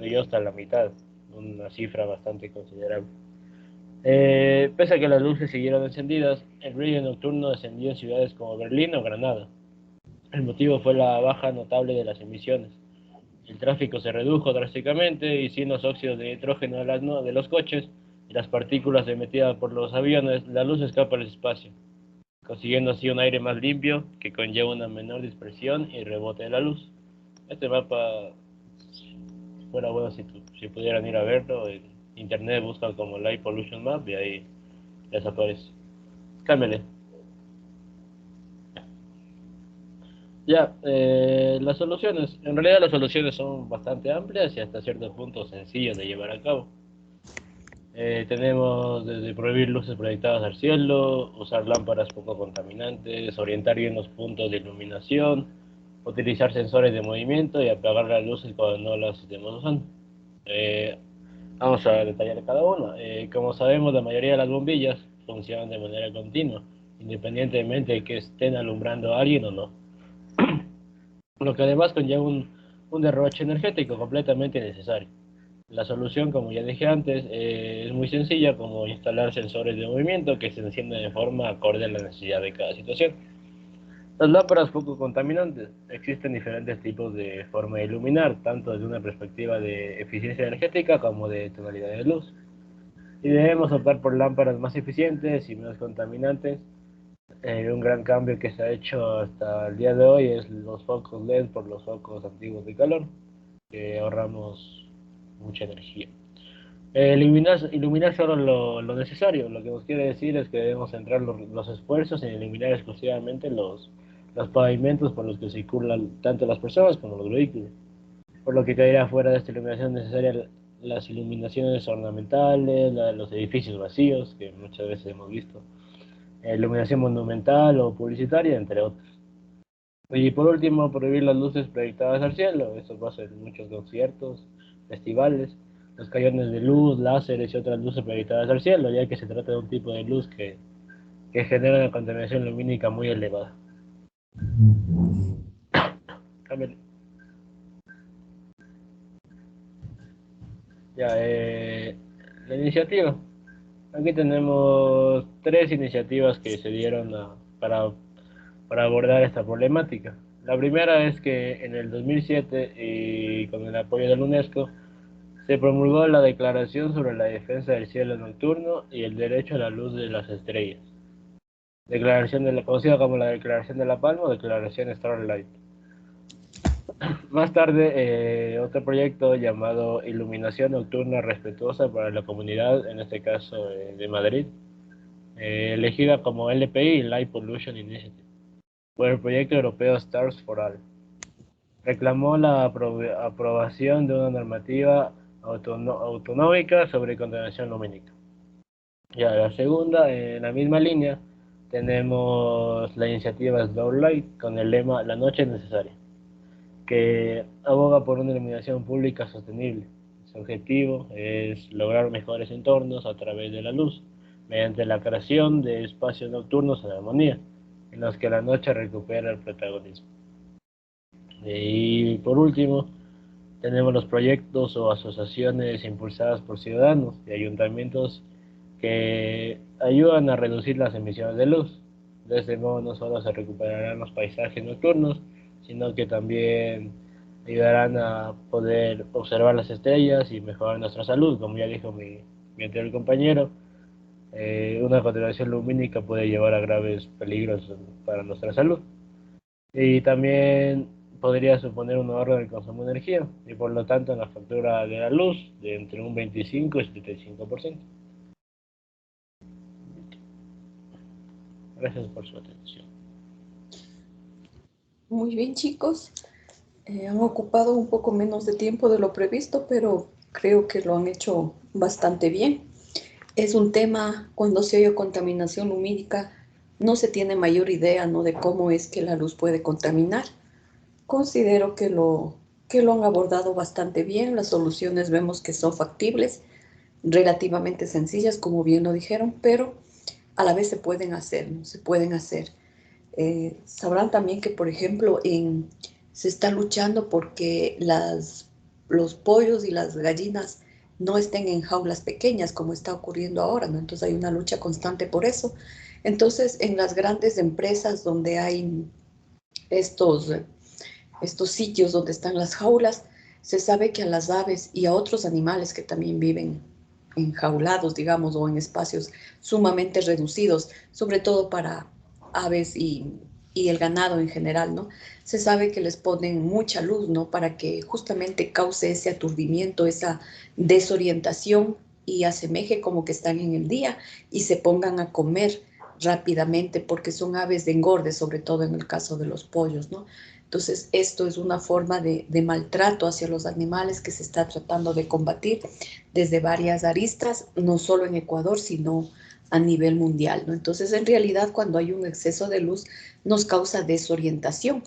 llegó hasta la mitad, una cifra bastante considerable. Pese a que las luces siguieron encendidas, el brillo nocturno descendió en ciudades como Berlín o Granada. El motivo fue la baja notable de las emisiones. El tráfico se redujo drásticamente y sin los óxidos de nitrógeno de los coches y las partículas emitidas por los aviones, la luz escapa al espacio, consiguiendo así un aire más limpio que conlleva una menor dispersión y rebote de la luz. Este mapa fuera bueno si pudieran ir a verlo. En internet buscan como Light Pollution Map y ahí les aparece. Cámbiale. Ya, las soluciones. En realidad las soluciones son bastante amplias y hasta cierto punto sencillas de llevar a cabo. Tenemos desde prohibir luces proyectadas al cielo, usar lámparas poco contaminantes, orientar bien los puntos de iluminación, utilizar sensores de movimiento y apagar las luces cuando no las estemos usando. Eh, Vamos a detallar cada una. Como sabemos, la mayoría de las bombillas funcionan de manera continua, independientemente de que estén alumbrando a alguien o no. Lo que además conlleva un derroche energético completamente innecesario. La solución, como ya dije antes, es muy sencilla, como instalar sensores de movimiento que se encienden de forma acorde a la necesidad de cada situación. Las lámparas poco contaminantes. Existen diferentes tipos de forma de iluminar, tanto desde una perspectiva de eficiencia energética como de tonalidad de luz. Y debemos optar por lámparas más eficientes y menos contaminantes. Un gran cambio que se ha hecho hasta el día de hoy es los focos LED por los focos antiguos de calor, que ahorramos mucha energía. Iluminar solo lo necesario. Lo que nos quiere decir es que debemos centrar los esfuerzos en iluminar exclusivamente los pavimentos por los que circulan tanto las personas como los vehículos. Por lo que caerá fuera de esta iluminación necesaria las iluminaciones ornamentales, la de los edificios vacíos, que muchas veces hemos visto, iluminación monumental o publicitaria, entre otros. Y por último, prohibir las luces proyectadas al cielo. Esto pasa en muchos conciertos, festivales, los cañones de luz, láseres y otras luces proyectadas al cielo, ya que se trata de un tipo de luz que genera una contaminación lumínica muy elevada. Cámbiale. Ya, la iniciativa. Aquí tenemos tres iniciativas que se dieron para abordar esta problemática. La primera es que en el 2007 y con el apoyo de la UNESCO se promulgó la Declaración sobre la Defensa del Cielo Nocturno y el Derecho a la Luz de las Estrellas, conocida como la Declaración de la Palma o Declaración Starlight. Más tarde, otro proyecto llamado Iluminación Nocturna Respetuosa para la Comunidad, en este caso de Madrid, elegida como LPI, Light Pollution Initiative, por el proyecto europeo Stars for All. Reclamó la aprobación de una normativa autonómica sobre contaminación lumínica. Ya, la segunda, en la misma línea, tenemos la iniciativa Slow Light con el lema La noche es necesaria, que aboga por una iluminación pública sostenible. Su objetivo es lograr mejores entornos a través de la luz, mediante la creación de espacios nocturnos en armonía, en los que la noche recupera el protagonismo. Y por último, tenemos los proyectos o asociaciones impulsadas por ciudadanos y ayuntamientos que ayudan a reducir las emisiones de luz. De este modo no solo se recuperarán los paisajes nocturnos, sino que también ayudarán a poder observar las estrellas y mejorar nuestra salud. Como ya dijo mi anterior compañero, una contaminación lumínica puede llevar a graves peligros para nuestra salud. Y también podría suponer un ahorro del consumo de energía y por lo tanto en la factura de la luz de entre un 25 y 75%. Gracias por su atención. Muy bien, chicos. Han ocupado un poco menos de tiempo de lo previsto, pero creo que lo han hecho bastante bien. Es un tema, cuando se oye contaminación lumínica, no se tiene mayor idea, ¿no?, de cómo es que la luz puede contaminar. Considero que lo han abordado bastante bien. Las soluciones vemos que son factibles, relativamente sencillas, como bien lo dijeron, pero a la vez se pueden hacer, ¿no? Se pueden hacer. Sabrán también que, por ejemplo, se está luchando porque los pollos y las gallinas no estén en jaulas pequeñas como está ocurriendo ahora, ¿no? Entonces hay una lucha constante por eso. Entonces, en las grandes empresas donde hay estos, estos sitios donde están las jaulas, se sabe que a las aves y a otros animales que también viven enjaulados, digamos, o en espacios sumamente reducidos, sobre todo para aves y el ganado en general, ¿no? Se sabe que les ponen mucha luz, ¿no? Para que justamente cause ese aturdimiento, esa desorientación y asemeje como que están en el día y se pongan a comer rápidamente porque son aves de engorde, sobre todo en el caso de los pollos, ¿no? Entonces, esto es una forma de maltrato hacia los animales que se está tratando de combatir desde varias aristas, no solo en Ecuador, sino a nivel mundial, ¿no? Entonces, en realidad, cuando hay un exceso de luz, nos causa desorientación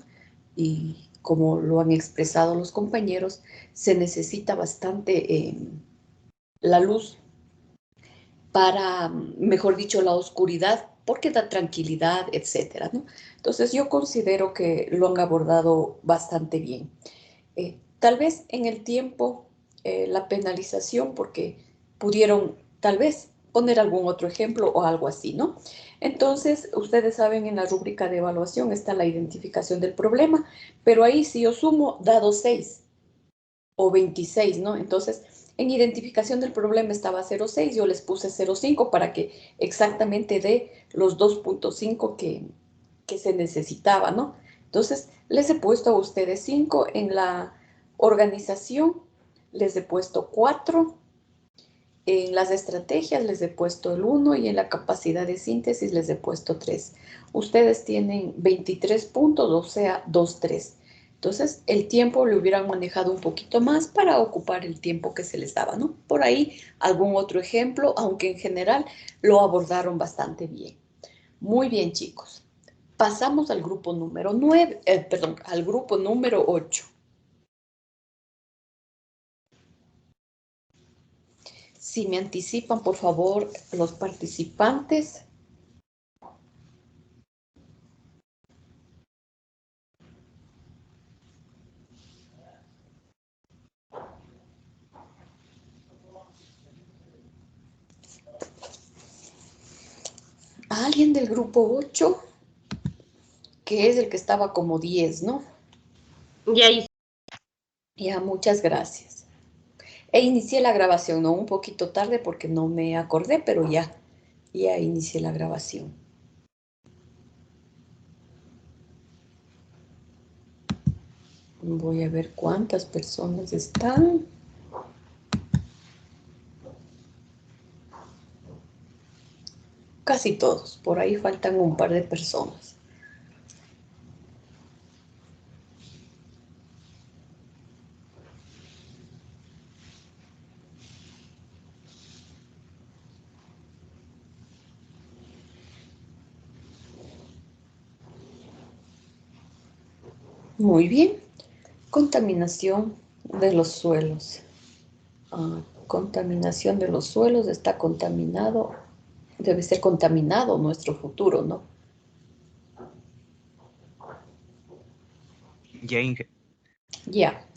y como lo han expresado los compañeros, se necesita bastante la luz para, mejor dicho, la oscuridad, porque da tranquilidad, etcétera, ¿no? Entonces, yo considero que lo han abordado bastante bien. Tal vez en el tiempo la penalización, porque pudieron tal vez poner algún otro ejemplo o algo así, ¿no? Entonces, ustedes saben, en la rúbrica de evaluación está la identificación del problema, pero ahí si yo sumo, dado 6 o 26, ¿no? Entonces, en identificación del problema estaba 0,6, yo les puse 0,5 para que exactamente dé los 2,5 que se necesitaba, ¿no? Entonces, les he puesto a ustedes 5 en la organización, les he puesto 4, en las estrategias les he puesto el 1 y en la capacidad de síntesis les he puesto 3. Ustedes tienen 23 puntos, o sea, 2, 3. Entonces, el tiempo lo hubieran manejado un poquito más para ocupar el tiempo que se les daba, ¿no? Por ahí algún otro ejemplo, aunque en general lo abordaron bastante bien. Muy bien, chicos. Pasamos al grupo número 9, perdón, al grupo número 8. Si me anticipan, por favor, los participantes. Alguien del grupo 8, que es el que estaba como 10, ¿no? Ya hice. Ya, muchas gracias. E inicié la grabación, ¿no? Un poquito tarde porque no me acordé, pero ya inicié la grabación. Voy a ver cuántas personas están. Casi todos, por ahí faltan un par de personas. Muy bien. Contaminación de los suelos. Contaminación de los suelos, está contaminado. Debe ser contaminado nuestro futuro, ¿no? Ya, Inge. Ya.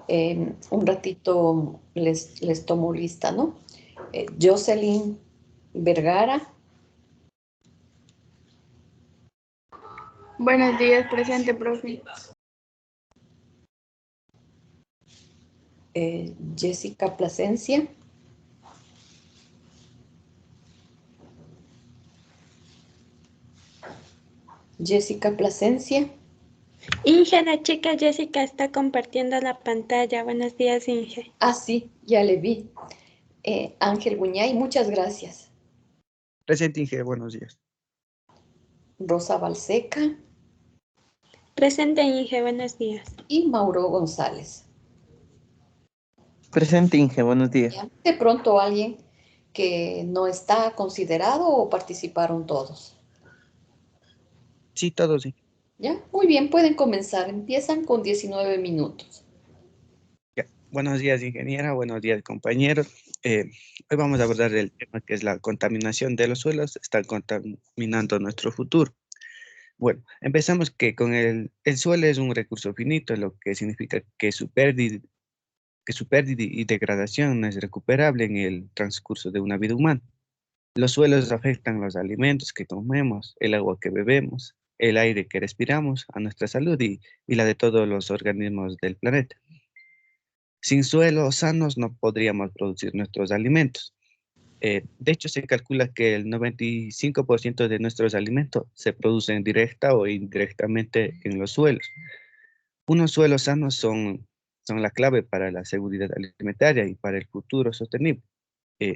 Un ratito les tomo lista, ¿no? Jocelyn Vergara. Buenos días, presente, profe. Jessica Plasencia. Jessica Plasencia. Inge, la chica Jessica está compartiendo la pantalla. Buenos días, Inge. Ah, sí, ya le vi. Ángel Buñay, muchas gracias. Presente, Inge, buenos días. Rosa Balseca. Presente, Inge, buenos días. Y Mauro González. Presente, Inge, buenos días. ¿Ya? De pronto alguien que no está considerado o participaron todos. Sí, todos, sí. ¿Ya? Muy bien, pueden comenzar. Empiezan con 19 minutos. Ya. Buenos días, ingeniera. Buenos días, compañeros. Hoy vamos a abordar el tema que es la contaminación de los suelos. Están contaminando nuestro futuro. Bueno, empezamos que con el suelo es un recurso finito, lo que significa que su pérdida que su pérdida y degradación no es recuperable en el transcurso de una vida humana. Los suelos afectan los alimentos que comemos, el agua que bebemos, el aire que respiramos, a nuestra salud y la de todos los organismos del planeta. Sin suelos sanos no podríamos producir nuestros alimentos. De hecho, se calcula que el 95% de nuestros alimentos se producen directa o indirectamente en los suelos. Unos suelos sanos son la clave para la seguridad alimentaria y para el futuro sostenible.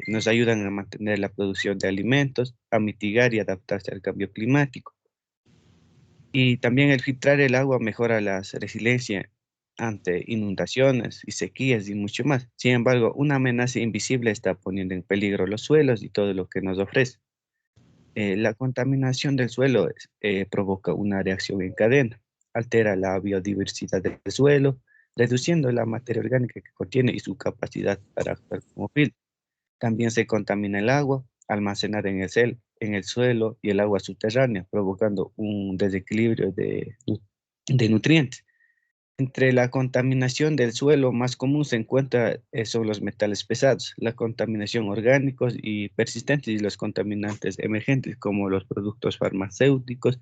Nos ayudan a mantener la producción de alimentos, a mitigar y adaptarse al cambio climático. Y también el filtrar el agua mejora la resiliencia ante inundaciones y sequías y mucho más. Sin embargo, una amenaza invisible está poniendo en peligro los suelos y todo lo que nos ofrece. La contaminación del suelo provoca una reacción en cadena, altera la biodiversidad del suelo, reduciendo la materia orgánica que contiene y su capacidad para actuar como filtro. También se contamina el agua almacenada en el suelo y el agua subterránea, provocando un desequilibrio de nutrientes. Entre la contaminación del suelo más común se encuentra son los metales pesados, la contaminación orgánicos y persistentes y los contaminantes emergentes como los productos farmacéuticos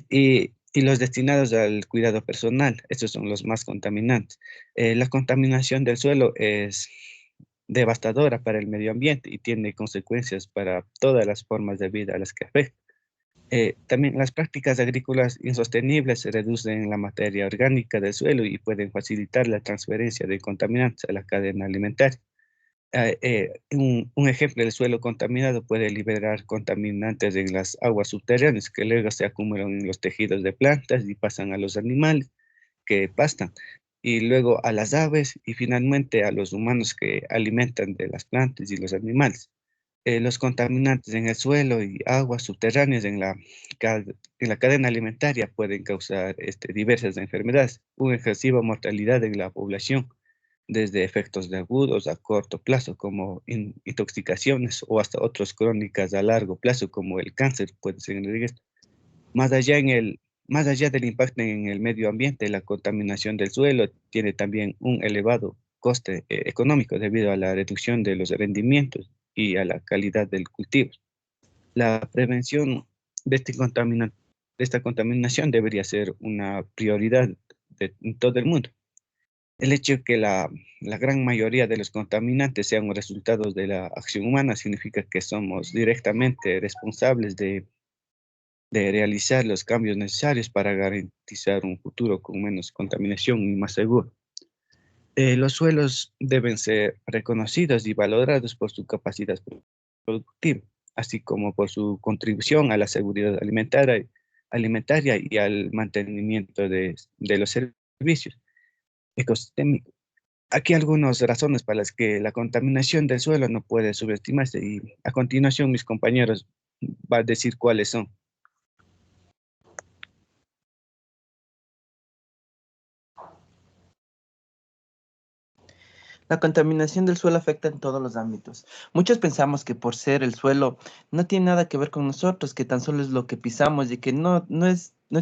y los destinados al cuidado personal. Estos son los más contaminantes. La contaminación del suelo es devastadora para el medio ambiente y tiene consecuencias para todas las formas de vida a las que afecta. También las prácticas agrícolas insostenibles reducen la materia orgánica del suelo y pueden facilitar la transferencia de contaminantes a la cadena alimentaria. Un ejemplo, el suelo contaminado puede liberar contaminantes en las aguas subterráneas que luego se acumulan en los tejidos de plantas y pasan a los animales que pastan, y luego a las aves y finalmente a los humanos que alimentan de las plantas y los animales. Los contaminantes en el suelo y aguas subterráneas en la cadena alimentaria pueden causar diversas enfermedades, una excesiva mortalidad en la población, desde efectos de agudos a corto plazo como intoxicaciones o hasta otras crónicas a largo plazo como el cáncer puede ser en esto. Más allá del impacto en el medio ambiente, la contaminación del suelo tiene también un elevado coste económico debido a la reducción de los rendimientos y a la calidad del cultivo. La prevención de esta contaminación debería ser una prioridad en todo el mundo. El hecho de que la gran mayoría de los contaminantes sean resultados de la acción humana significa que somos directamente responsables de realizar los cambios necesarios para garantizar un futuro con menos contaminación y más seguro. Los suelos deben ser reconocidos y valorados por su capacidad productiva, así como por su contribución a la seguridad alimentaria y al mantenimiento de los servicios ecosistémicos. Aquí algunas razones para las que la contaminación del suelo no puede subestimarse y a continuación mis compañeros van a decir cuáles son. La contaminación del suelo afecta en todos los ámbitos. Muchos pensamos que por ser el suelo no tiene nada que ver con nosotros, que tan solo es lo que pisamos y que no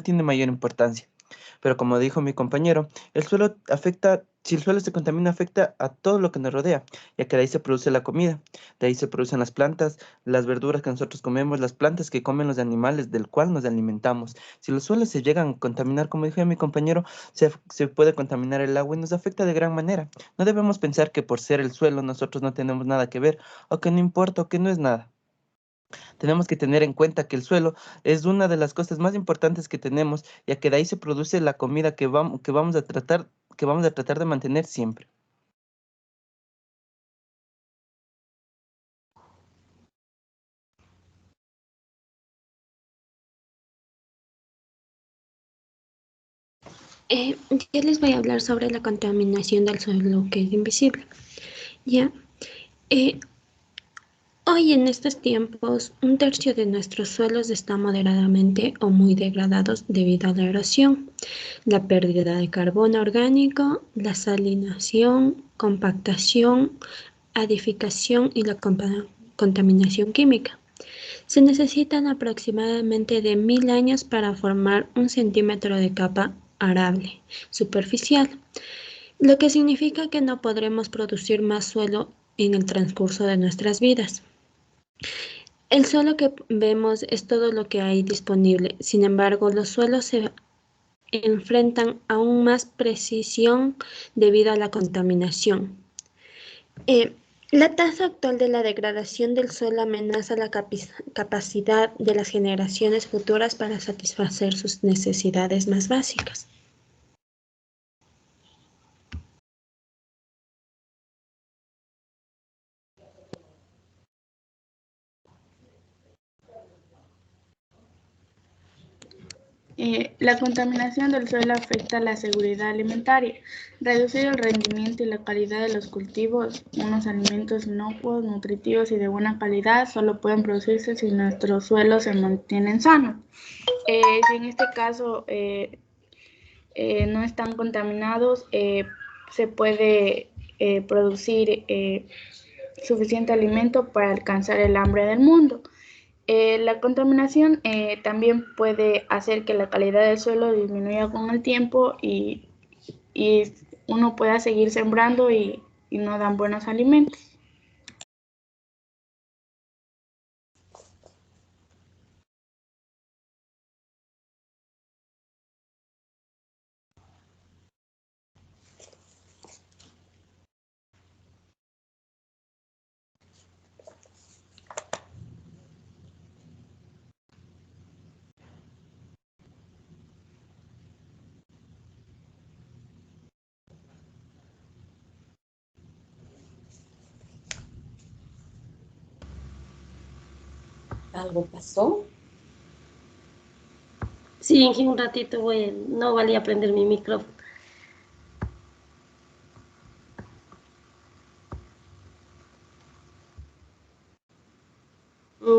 tiene mayor importancia. Pero como dijo mi compañero, si el suelo se contamina, afecta a todo lo que nos rodea, ya que de ahí se produce la comida, de ahí se producen las plantas, las verduras que nosotros comemos, las plantas que comen los animales del cual nos alimentamos. Si los suelos se llegan a contaminar, como dijo mi compañero, se puede contaminar el agua y nos afecta de gran manera. No debemos pensar que por ser el suelo nosotros no tenemos nada que ver, o que no importa, o que no es nada. Tenemos que tener en cuenta que el suelo es una de las cosas más importantes que tenemos, ya que de ahí se produce la comida que vamos a tratar de mantener siempre. Yo les voy a hablar sobre la contaminación del suelo que es invisible. Ya, Eh, hoy en estos tiempos, un tercio de nuestros suelos está moderadamente o muy degradados debido a la erosión, la pérdida de carbono orgánico, la salinación, compactación, adificación y la contaminación química. Se necesitan aproximadamente de 1000 años para formar un centímetro de capa arable superficial, lo que significa que no podremos producir más suelo en el transcurso de nuestras vidas. El suelo que vemos es todo lo que hay disponible. Sin embargo, los suelos se enfrentan aún más precisión debido a la contaminación. La tasa actual de la degradación del suelo amenaza la capacidad de las generaciones futuras para satisfacer sus necesidades más básicas. La contaminación del suelo afecta a la seguridad alimentaria, reducir el rendimiento y la calidad de los cultivos. Unos alimentos inocuos, nutritivos y de buena calidad solo pueden producirse si nuestros suelos se mantienen sanos. Si en este caso no están contaminados, se puede producir suficiente alimento para alcanzar el hambre del mundo. La contaminación también puede hacer que la calidad del suelo disminuya con el tiempo y uno pueda seguir sembrando y no dan buenos alimentos. ¿Algo pasó? Sí, en un ratito no valía prender mi micrófono.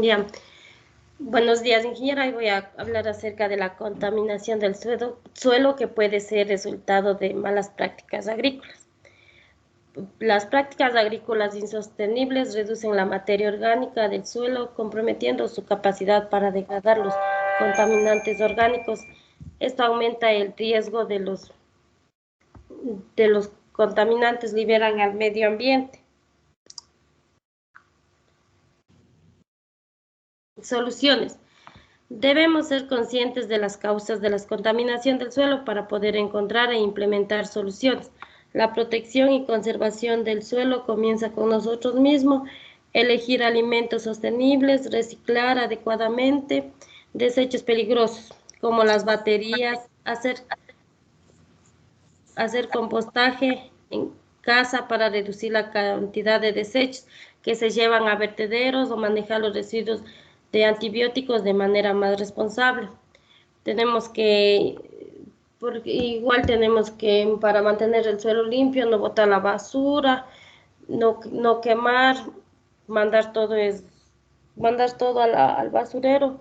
Ya. Buenos días, ingeniera. Hoy voy a hablar acerca de la contaminación del suelo que puede ser resultado de malas prácticas agrícolas. Las prácticas agrícolas insostenibles reducen la materia orgánica del suelo, comprometiendo su capacidad para degradar los contaminantes orgánicos. Esto aumenta el riesgo de los contaminantes liberan al medio ambiente. Soluciones. Debemos ser conscientes de las causas de la contaminación del suelo para poder encontrar e implementar soluciones. La protección y conservación del suelo comienza con nosotros mismos, elegir alimentos sostenibles, reciclar adecuadamente desechos peligrosos, como las baterías, hacer compostaje en casa para reducir la cantidad de desechos que se llevan a vertederos o manejar los residuos de antibióticos de manera más responsable. Igual tenemos que, para mantener el suelo limpio, no botar la basura, no quemar, mandar todo al basurero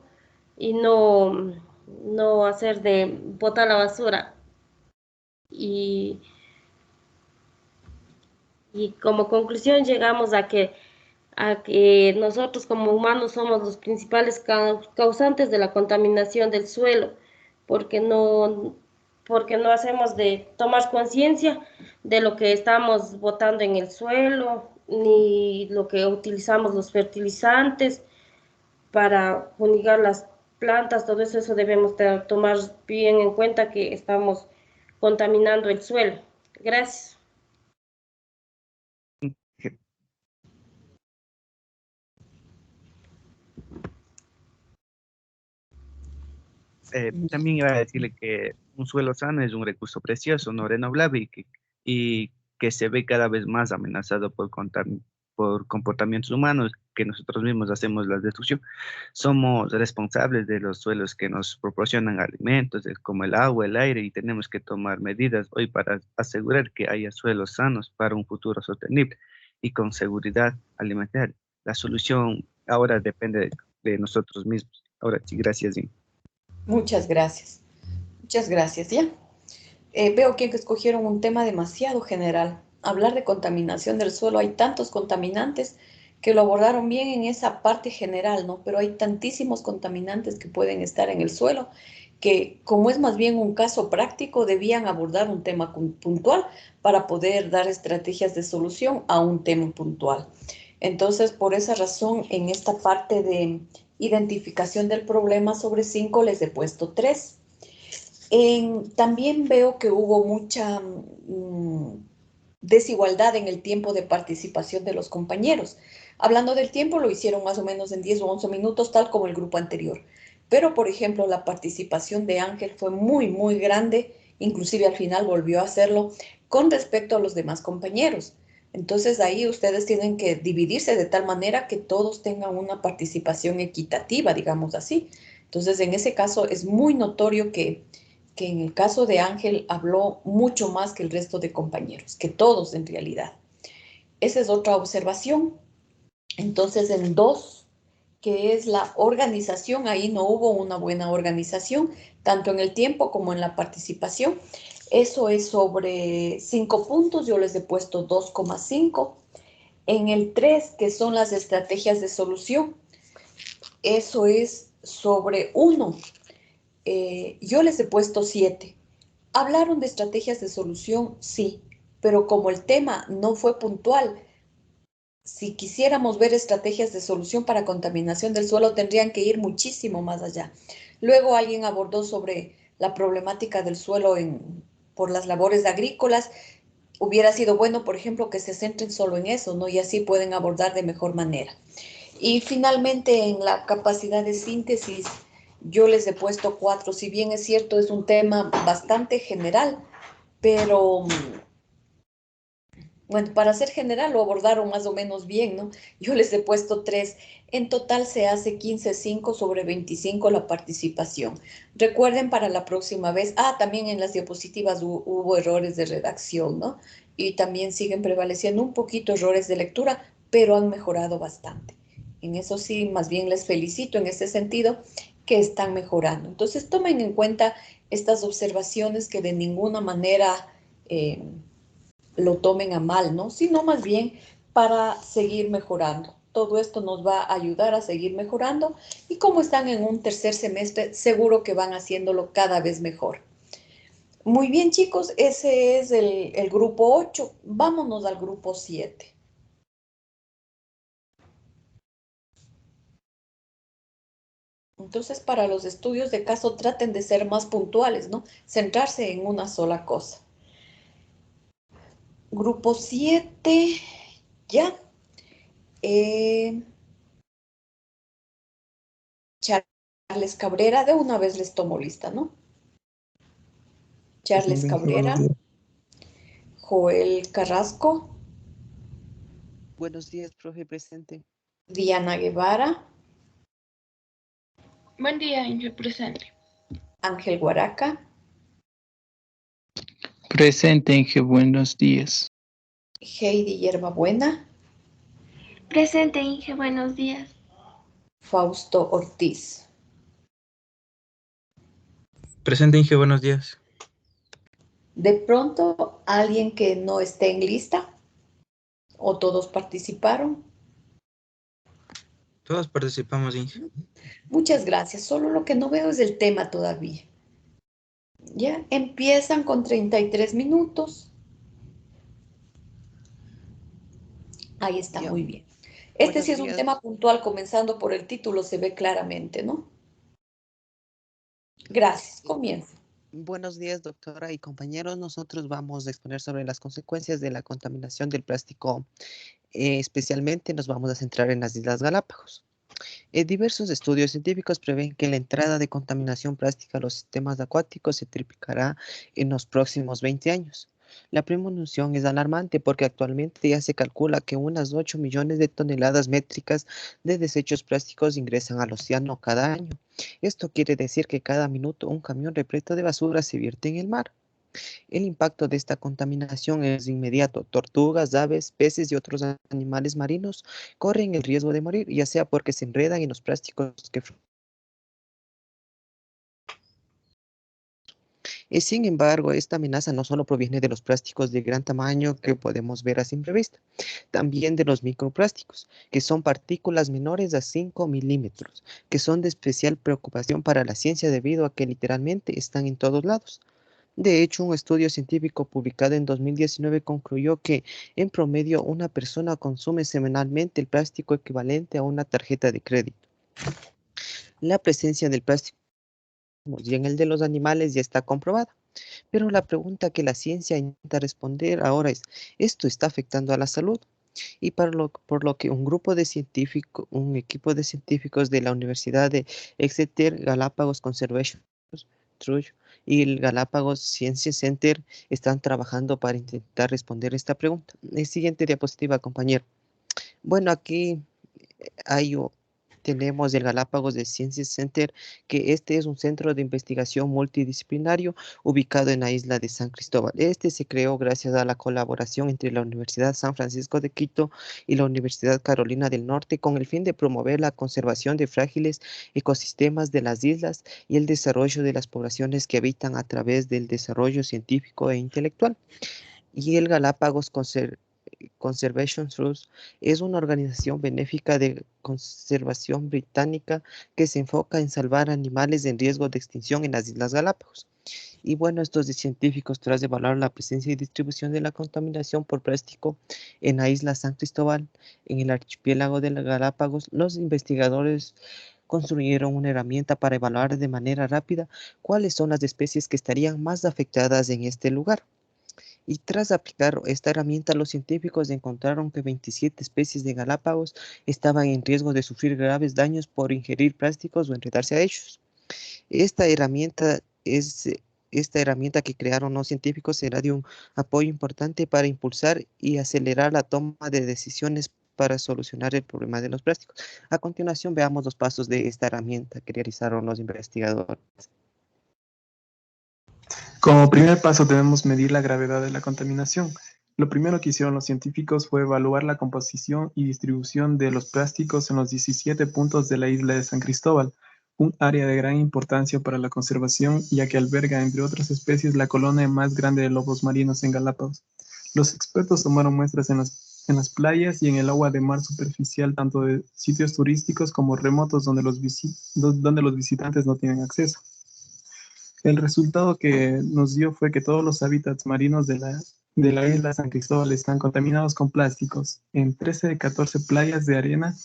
y no hacer de botar la basura. Y como conclusión llegamos a que nosotros como humanos somos los principales causantes de la contaminación del suelo, porque no hacemos de tomar conciencia de lo que estamos botando en el suelo, ni lo que utilizamos los fertilizantes para fumigar las plantas, todo eso debemos tomar bien en cuenta que estamos contaminando el suelo. Gracias. También iba a decirle que un suelo sano es un recurso precioso, no renovable y que se ve cada vez más amenazado por comportamientos humanos que nosotros mismos hacemos la destrucción. Somos responsables de los suelos que nos proporcionan alimentos, como el agua, el aire, y tenemos que tomar medidas hoy para asegurar que haya suelos sanos para un futuro sostenible y con seguridad alimentaria. La solución ahora depende de nosotros mismos. Ahora sí, gracias. Muchas gracias. Muchas gracias, ya. Veo que escogieron un tema demasiado general. Hablar de contaminación del suelo, hay tantos contaminantes que lo abordaron bien en esa parte general, ¿no? Pero hay tantísimos contaminantes que pueden estar en el suelo que como es más bien un caso práctico, debían abordar un tema puntual para poder dar estrategias de solución a un tema puntual. Entonces, por esa razón, en esta parte de identificación del problema sobre 5 les he puesto 3. También veo que hubo mucha desigualdad en el tiempo de participación de los compañeros. Hablando del tiempo, lo hicieron más o menos en 10 o 11 minutos, tal como el grupo anterior. Pero, por ejemplo, la participación de Ángel fue muy, muy grande, inclusive al final volvió a hacerlo con respecto a los demás compañeros. Entonces ahí ustedes tienen que dividirse de tal manera que todos tengan una participación equitativa, digamos así. Entonces, en ese caso es muy notorio que en el caso de Ángel habló mucho más que el resto de compañeros, que todos en realidad. Esa es otra observación. Entonces, en 2, que es la organización, ahí no hubo una buena organización, tanto en el tiempo como en la participación. Eso es sobre 5 puntos, yo les he puesto 2,5. En el 3, que son las estrategias de solución, eso es sobre 1. Yo les he puesto 7. ¿Hablaron de estrategias de solución? Sí, pero como el tema no fue puntual, si quisiéramos ver estrategias de solución para contaminación del suelo, tendrían que ir muchísimo más allá. Luego alguien abordó sobre la problemática del suelo por las labores agrícolas. Hubiera sido bueno, por ejemplo, que se centren solo en eso, ¿no? Y así pueden abordar de mejor manera. Y finalmente, en la capacidad de síntesis, yo les he puesto 4. Si bien es cierto, es un tema bastante general, pero bueno, para ser general lo abordaron más o menos bien, ¿no? Yo les he puesto 3. En total se hace 15,5 sobre 25 la participación. Recuerden para la próxima vez, también en las diapositivas hubo errores de redacción, ¿no? Y también siguen prevaleciendo un poquito errores de lectura, pero han mejorado bastante. En eso sí, más bien les felicito en ese sentido que están mejorando. Entonces tomen en cuenta estas observaciones que de ninguna manera lo tomen a mal, ¿no? Sino más bien para seguir mejorando. Todo esto nos va a ayudar a seguir mejorando y como están en un tercer semestre, seguro que van haciéndolo cada vez mejor. Muy bien, chicos, ese es el grupo 8. Vámonos al grupo 7. Entonces, para los estudios de caso, traten de ser más puntuales, ¿no? Centrarse en una sola cosa. Grupo 7, ya. Charles Cabrera, de una vez les tomo lista, ¿no? Charles Cabrera, Joel Carrasco, Buenos días, profe, presente. Diana Guevara, Buen día, Inge, presente. Ángel Guaraca, Presente, Inge, buenos días. Heidi Hierbabuena, Presente, Inge, buenos días. Fausto Ortiz. Presente, Inge, buenos días. De pronto, alguien que no esté en lista o todos participaron. Todos participamos, Inge. Muchas gracias, solo lo que no veo es el tema todavía. Ya, empiezan con 33 minutos. Ahí está, muy bien. Este sí es un tema puntual, comenzando por el título, se ve claramente, ¿no? Gracias, comienza. Buenos días, doctora y compañeros. Nosotros vamos a exponer sobre las consecuencias de la contaminación del plástico. Especialmente nos vamos a centrar en las Islas Galápagos. Diversos estudios científicos prevén que la entrada de contaminación plástica a los sistemas acuáticos se triplicará en los próximos 20 años. La premonición es alarmante porque actualmente ya se calcula que unas 8 millones de toneladas métricas de desechos plásticos ingresan al océano cada año. Esto quiere decir que cada minuto un camión repleto de basura se vierte en el mar. El impacto de esta contaminación es inmediato. Tortugas, aves, peces y otros animales marinos corren el riesgo de morir, ya sea porque se enredan en los plásticos que Sin embargo, esta amenaza no solo proviene de los plásticos de gran tamaño que podemos ver a simple vista, también de los microplásticos, que son partículas menores a 5 milímetros, que son de especial preocupación para la ciencia debido a que literalmente están en todos lados. De hecho, un estudio científico publicado en 2019 concluyó que, en promedio, una persona consume semanalmente el plástico equivalente a una tarjeta de crédito. La presencia del plástico y en el de los animales ya está comprobada. Pero la pregunta que la ciencia intenta responder ahora es, ¿esto está afectando a la salud? Y por lo que un equipo de científicos de la Universidad de Exeter, Galapagos Conservation Trust y el Galapagos Science Center están trabajando para intentar responder esta pregunta. Siguiente diapositiva, compañero. Bueno, aquí hay tenemos el Galápagos de Sciences Center, que este es un centro de investigación multidisciplinario ubicado en la isla de San Cristóbal. Este se creó gracias a la colaboración entre la Universidad San Francisco de Quito y la Universidad Carolina del Norte con el fin de promover la conservación de frágiles ecosistemas de las islas y el desarrollo de las poblaciones que habitan a través del desarrollo científico e intelectual. Y el Galápagos Conservation Trust es una organización benéfica de conservación británica que se enfoca en salvar animales en riesgo de extinción en las Islas Galápagos. Y bueno, estos científicos, tras evaluar la presencia y distribución de la contaminación por plástico en la isla San Cristóbal, en el archipiélago de las Galápagos, los investigadores construyeron una herramienta para evaluar de manera rápida cuáles son las especies que estarían más afectadas en este lugar. Y tras aplicar esta herramienta, los científicos encontraron que 27 especies de Galápagos estaban en riesgo de sufrir graves daños por ingerir plásticos o enredarse a ellos. Esta herramienta que crearon los científicos será de un apoyo importante para impulsar y acelerar la toma de decisiones para solucionar el problema de los plásticos. A continuación, veamos los pasos de esta herramienta que realizaron los investigadores. Como primer paso debemos medir la gravedad de la contaminación. Lo primero que hicieron los científicos fue evaluar la composición y distribución de los plásticos en los 17 puntos de la isla de San Cristóbal, un área de gran importancia para la conservación, ya que alberga, entre otras especies, la colonia más grande de lobos marinos en Galápagos. Los expertos tomaron muestras en las playas y en el agua de mar superficial, tanto de sitios turísticos como remotos donde los visitantes no tienen acceso. El resultado que nos dio fue que todos los hábitats marinos de la isla San Cristóbal están contaminados con plásticos. En 13 de 14 playas de arena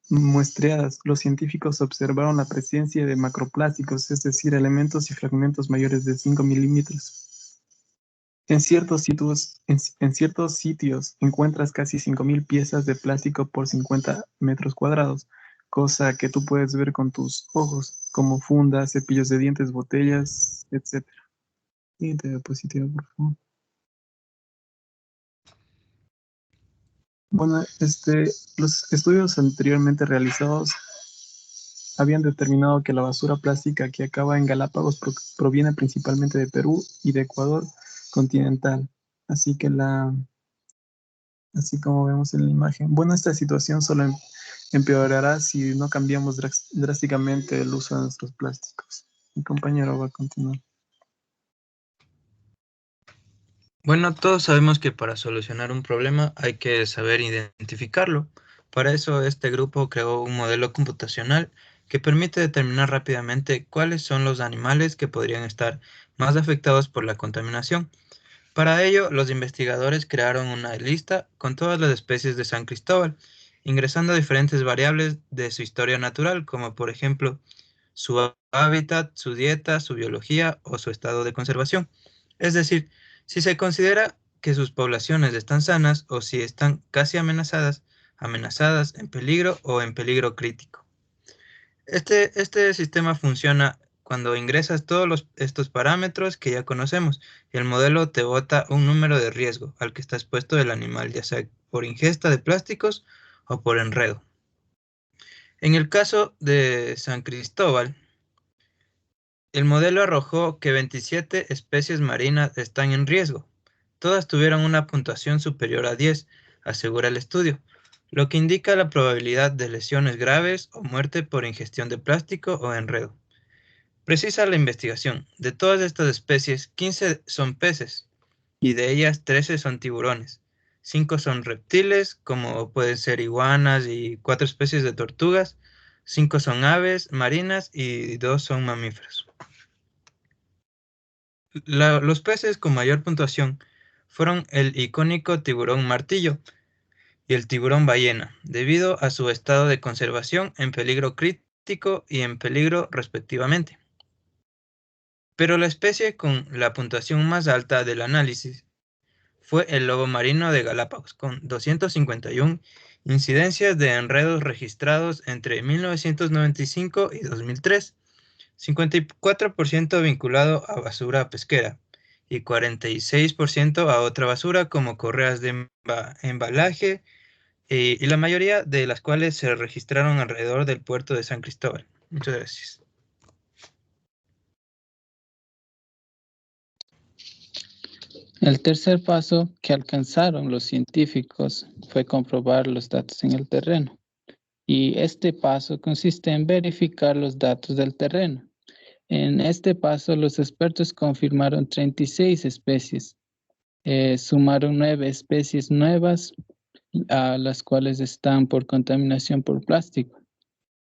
muestreadas, los científicos observaron la presencia de macroplásticos, es decir, elementos y fragmentos mayores de 5 milímetros. En ciertos sitios encuentras casi 5.000 piezas de plástico por 50 metros cuadrados, cosa que tú puedes ver con tus ojos, como fundas, cepillos de dientes, botellas, etc. Siguiente diapositiva, por favor. Bueno, los estudios anteriormente realizados habían determinado que la basura plástica que acaba en Galápagos proviene principalmente de Perú y de Ecuador continental. Así como vemos en la imagen. Bueno, esta situación solo empeorará si no cambiamos drásticamente el uso de nuestros plásticos. Mi compañero va a continuar. Bueno, todos sabemos que para solucionar un problema hay que saber identificarlo. Para eso este grupo creó un modelo computacional que permite determinar rápidamente cuáles son los animales que podrían estar más afectados por la contaminación. Para ello, los investigadores crearon una lista con todas las especies de San Cristóbal, ingresando diferentes variables de su historia natural, como por ejemplo su hábitat, su dieta, su biología o su estado de conservación. Es decir, si se considera que sus poblaciones están sanas o si están casi amenazadas, en peligro o en peligro crítico. Este sistema funciona cuando ingresas todos estos parámetros que ya conocemos y el modelo te bota un número de riesgo al que está expuesto el animal, ya sea por ingesta de plásticos o por enredo. En el caso de San Cristóbal, el modelo arrojó que 27 especies marinas están en riesgo. Todas tuvieron una puntuación superior a 10, asegura el estudio, lo que indica la probabilidad de lesiones graves o muerte por ingestión de plástico o enredo. Precisa la investigación. De todas estas especies, 15 son peces y de ellas 13 son tiburones. 5 son reptiles, como pueden ser iguanas y 4 especies de tortugas. 5 son aves marinas y 2 son mamíferos. Los peces con mayor puntuación fueron el icónico tiburón martillo y el tiburón ballena, debido a su estado de conservación en peligro crítico y en peligro respectivamente. Pero la especie con la puntuación más alta del análisis fue el lobo marino de Galápagos, con 251 incidencias de enredos registrados entre 1995 y 2003, 54% vinculado a basura pesquera y 46% a otra basura como correas de embalaje, y la mayoría de las cuales se registraron alrededor del puerto de San Cristóbal. Muchas gracias. El tercer paso que alcanzaron los científicos fue comprobar los datos en el terreno. Y este paso consiste en verificar los datos del terreno. En este paso, los expertos confirmaron 36 especies. Sumaron 9 especies nuevas, a las cuales están por contaminación por plástico.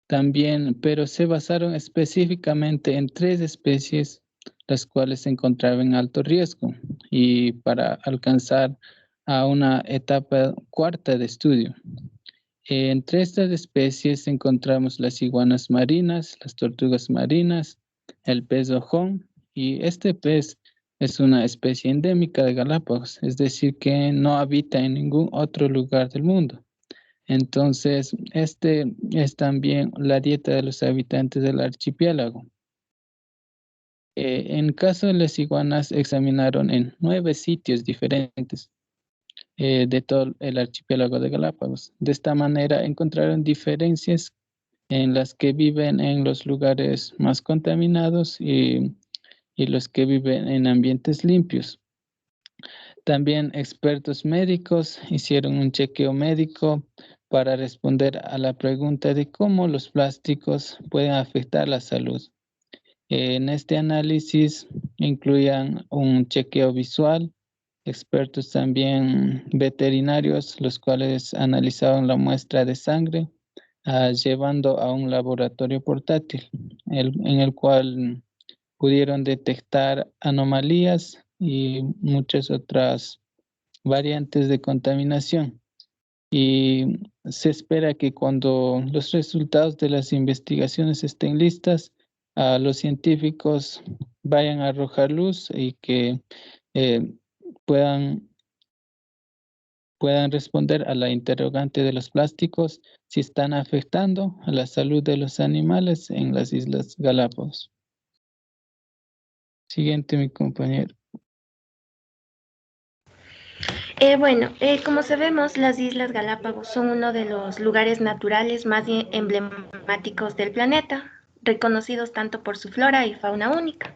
También, pero se basaron específicamente en 3 especies, las cuales se encontraban en alto riesgo, y para alcanzar a una etapa cuarta de estudio. Entre estas especies encontramos las iguanas marinas, las tortugas marinas, el pez ojón, y este pez es una especie endémica de Galápagos, es decir, que no habita en ningún otro lugar del mundo. Entonces, este es también la dieta de los habitantes del archipiélago. En caso de las iguanas, examinaron en 9 sitios diferentes de todo el archipiélago de Galápagos. De esta manera encontraron diferencias en las que viven en los lugares más contaminados y los que viven en ambientes limpios. También expertos médicos hicieron un chequeo médico para responder a la pregunta de cómo los plásticos pueden afectar la salud. En este análisis incluían un chequeo visual, expertos también veterinarios, los cuales analizaban la muestra de sangre, llevando a un laboratorio portátil, en el cual pudieron detectar anomalías y muchas otras variantes de contaminación. Y se espera que cuando los resultados de las investigaciones estén listas, los científicos vayan a arrojar luz y que puedan responder a la interrogante de los plásticos si están afectando a la salud de los animales en las Islas Galápagos. Siguiente, mi compañero. Como sabemos, las Islas Galápagos son uno de los lugares naturales más emblemáticos del planeta, reconocidos tanto por su flora y fauna única.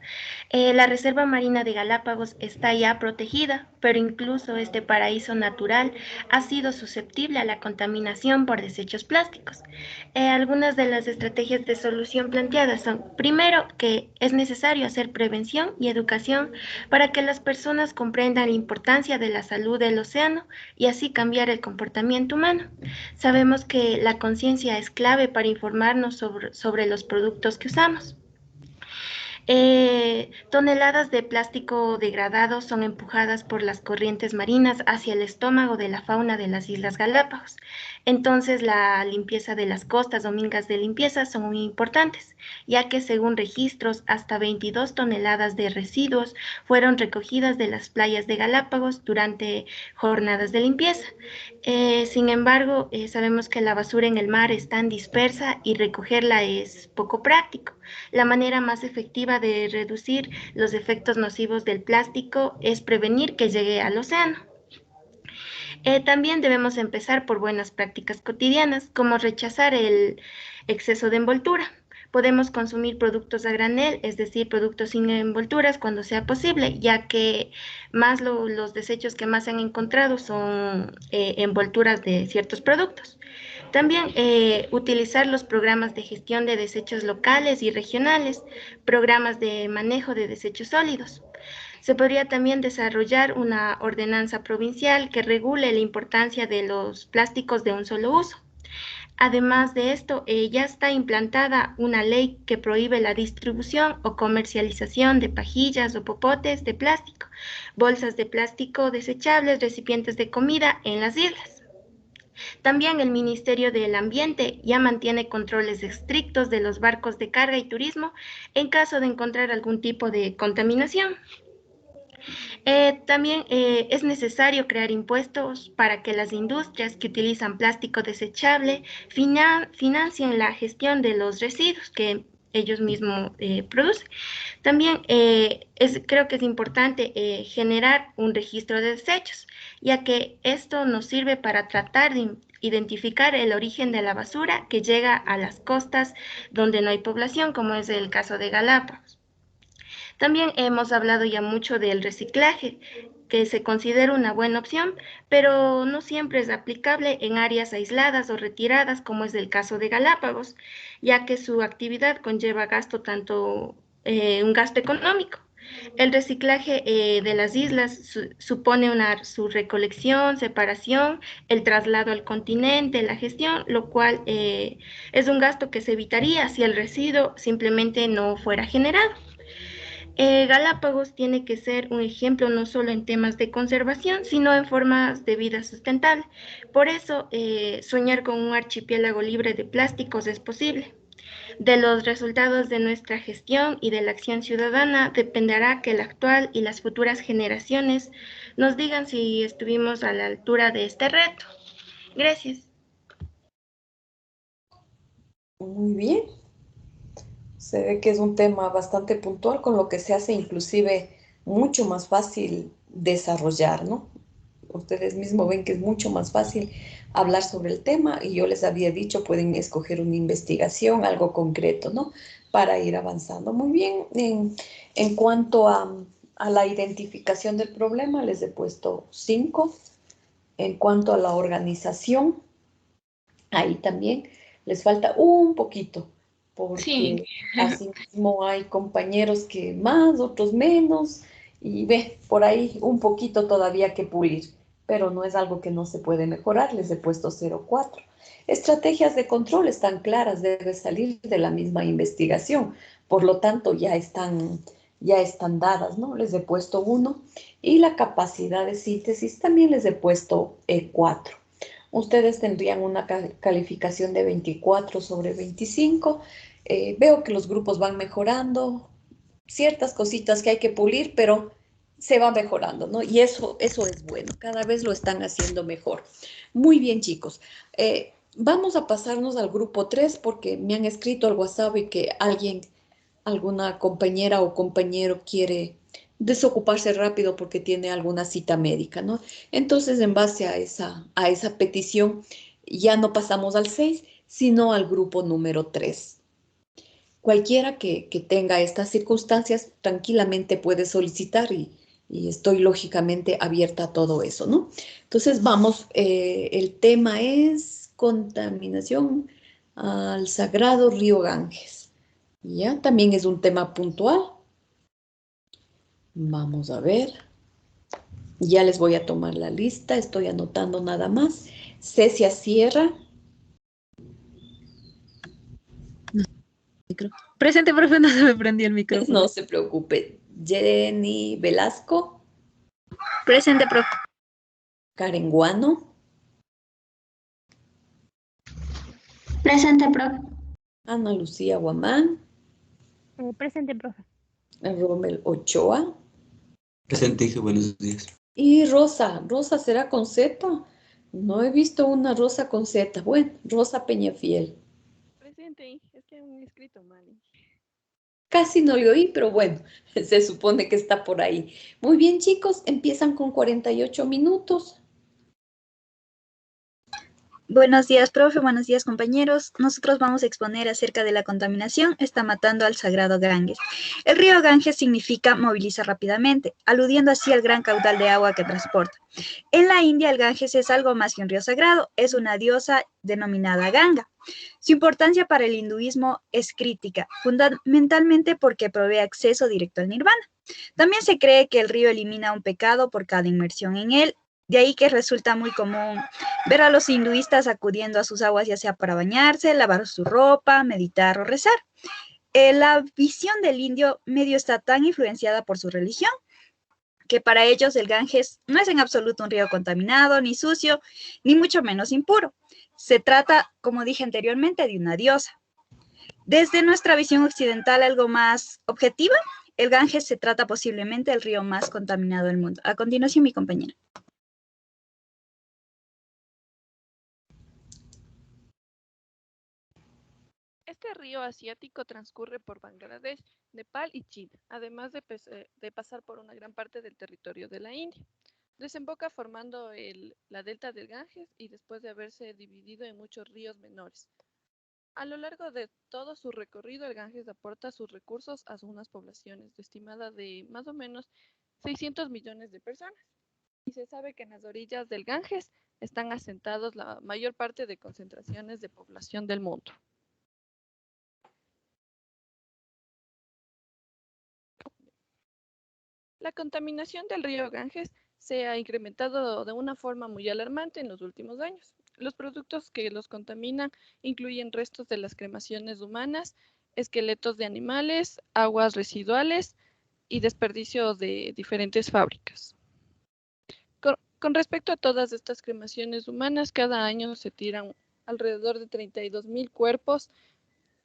La Reserva Marina de Galápagos está ya protegida, pero incluso este paraíso natural ha sido susceptible a la contaminación por desechos plásticos. Algunas de las estrategias de solución planteadas son, primero, que es necesario hacer prevención y educación para que las personas comprendan la importancia de la salud del océano y así cambiar el comportamiento humano. Sabemos que la conciencia es clave para informarnos sobre los productos que usamos. Toneladas de plástico degradado son empujadas por las corrientes marinas hacia el estómago de la fauna de las Islas Galápagos. Entonces, la limpieza de las costas, domingas de limpieza, son muy importantes, ya que según registros, hasta 22 toneladas de residuos fueron recogidas de las playas de Galápagos durante jornadas de limpieza. Sin embargo, sabemos que la basura en el mar es tan dispersa y recogerla es poco práctico. La manera más efectiva de reducir los efectos nocivos del plástico es prevenir que llegue al océano. También debemos empezar por buenas prácticas cotidianas, como rechazar el exceso de envoltura. Podemos consumir productos a granel, es decir, productos sin envolturas cuando sea posible, ya que los desechos que más se han encontrado son envolturas de ciertos productos. También utilizar los programas de gestión de desechos locales y regionales, programas de manejo de desechos sólidos. Se podría también desarrollar una ordenanza provincial que regule la importancia de los plásticos de un solo uso. Además de esto, ya está implantada una ley que prohíbe la distribución o comercialización de pajillas o popotes de plástico, bolsas de plástico desechables, recipientes de comida en las islas. También el Ministerio del Ambiente ya mantiene controles estrictos de los barcos de carga y turismo en caso de encontrar algún tipo de contaminación. También es necesario crear impuestos para que las industrias que utilizan plástico desechable financien la gestión de los residuos que ellos mismos producen. También creo que es importante generar un registro de desechos, ya que esto nos sirve para tratar de identificar el origen de la basura que llega a las costas donde no hay población, como es el caso de Galápagos. También hemos hablado ya mucho del reciclaje, que se considera una buena opción, pero no siempre es aplicable en áreas aisladas o retiradas, como es el caso de Galápagos, ya que su actividad conlleva un gasto económico. El reciclaje de las islas supone su recolección, separación, el traslado al continente, la gestión, lo cual es un gasto que se evitaría si el residuo simplemente no fuera generado. Galápagos tiene que ser un ejemplo no solo en temas de conservación, sino en formas de vida sustentable. Por eso, soñar con un archipiélago libre de plásticos es posible. De los resultados de nuestra gestión y de la acción ciudadana dependerá que la actual y las futuras generaciones nos digan si estuvimos a la altura de este reto. Gracias. Muy bien. Se ve que es un tema bastante puntual, con lo que se hace inclusive mucho más fácil desarrollar, ¿no? Ustedes mismos ven que es mucho más fácil hablar sobre el tema, y yo les había dicho, pueden escoger una investigación, algo concreto, ¿no? Para ir avanzando. Muy bien. En cuanto a la identificación del problema, les he puesto 5. En cuanto a la organización, ahí también les falta un poquito, porque Sí. así mismo hay compañeros que más, otros menos, y ve, por ahí un poquito todavía que pulir, pero no es algo que no se puede mejorar. Les he puesto 0,4. Estrategias de control están claras, debe salir de la misma investigación, por lo tanto ya están dadas, ¿no? Les he puesto 1, y la capacidad de síntesis también les he puesto 4. Ustedes tendrían una calificación de 24 sobre 25. Veo que los grupos van mejorando, ciertas cositas que hay que pulir, pero se va mejorando, ¿no? Y eso es bueno, cada vez lo están haciendo mejor. Muy bien, chicos. Vamos a pasarnos al grupo 3 porque me han escrito al WhatsApp y que alguna compañera o compañero quiere desocuparse rápido porque tiene alguna cita médica, ¿no? Entonces, en base a esa petición, ya no pasamos al 6, sino al grupo número 3. Cualquiera que tenga estas circunstancias tranquilamente puede solicitar, y estoy lógicamente abierta a todo eso, ¿no? Entonces, vamos, el tema es contaminación al Sagrado Río Ganges. Ya, también es un tema puntual. Vamos a ver. Ya les voy a tomar la lista, estoy anotando nada más. Cecia Sierra. Presente, profe, no se me prendió el micrófono. No se preocupe. Jenny Velasco. Presente, profe. Karen Guano. Presente, profe. Ana Lucía Guamán. Presente, profe. Rommel Ochoa. Presente, hija, buenos días. Y Rosa. ¿Rosa será con Z? No he visto una Rosa con Z. Bueno, Rosa Peñafiel. Presente, es que han escrito mal. Casi no le oí, pero bueno, se supone que está por ahí. Muy bien, chicos, empiezan con 48 minutos. Buenos días, profe. Buenos días, compañeros. Nosotros vamos a exponer acerca de la contaminación está matando al sagrado Ganges. El río Ganges significa moviliza rápidamente, aludiendo así al gran caudal de agua que transporta. En la India, el Ganges es algo más que un río sagrado, es una diosa denominada Ganga. Su importancia para el hinduismo es crítica, fundamentalmente porque provee acceso directo al nirvana. También se cree que el río elimina un pecado por cada inmersión en él. De ahí que resulta muy común ver a los hinduistas acudiendo a sus aguas, ya sea para bañarse, lavar su ropa, meditar o rezar. La visión del indio medio está tan influenciada por su religión que para ellos el Ganges no es en absoluto un río contaminado, ni sucio, ni mucho menos impuro. Se trata, como dije anteriormente, de una diosa. Desde nuestra visión occidental, algo más objetiva, el Ganges se trata posiblemente del río más contaminado del mundo. A continuación, mi compañera. Este río asiático transcurre por Bangladesh, Nepal y China, además de pasar por una gran parte del territorio de la India. Desemboca formando la delta del Ganges y después de haberse dividido en muchos ríos menores. A lo largo de todo su recorrido, el Ganges aporta sus recursos a unas poblaciones estimadas de más o menos 600 millones de personas. Y se sabe que en las orillas del Ganges están asentados la mayor parte de concentraciones de población del mundo. La contaminación del río Ganges se ha incrementado de una forma muy alarmante en los últimos años. Los productos que los contaminan incluyen restos de las cremaciones humanas, esqueletos de animales, aguas residuales y desperdicios de diferentes fábricas. Con respecto a todas estas cremaciones humanas, cada año se tiran alrededor de 32,000 cuerpos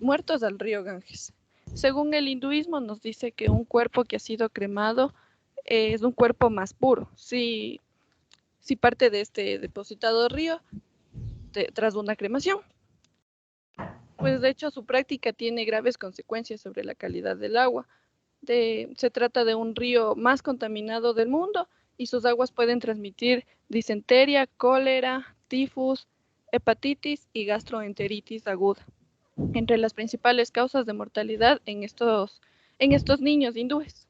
muertos al río Ganges. Según el hinduismo, nos dice que un cuerpo que ha sido cremado es un cuerpo más puro, si parte de este depositado río tras una cremación. Pues de hecho su práctica tiene graves consecuencias sobre la calidad del agua. Se trata de un río más contaminado del mundo y sus aguas pueden transmitir disentería, cólera, tifus, hepatitis y gastroenteritis aguda, entre las principales causas de mortalidad en estos niños hindúes.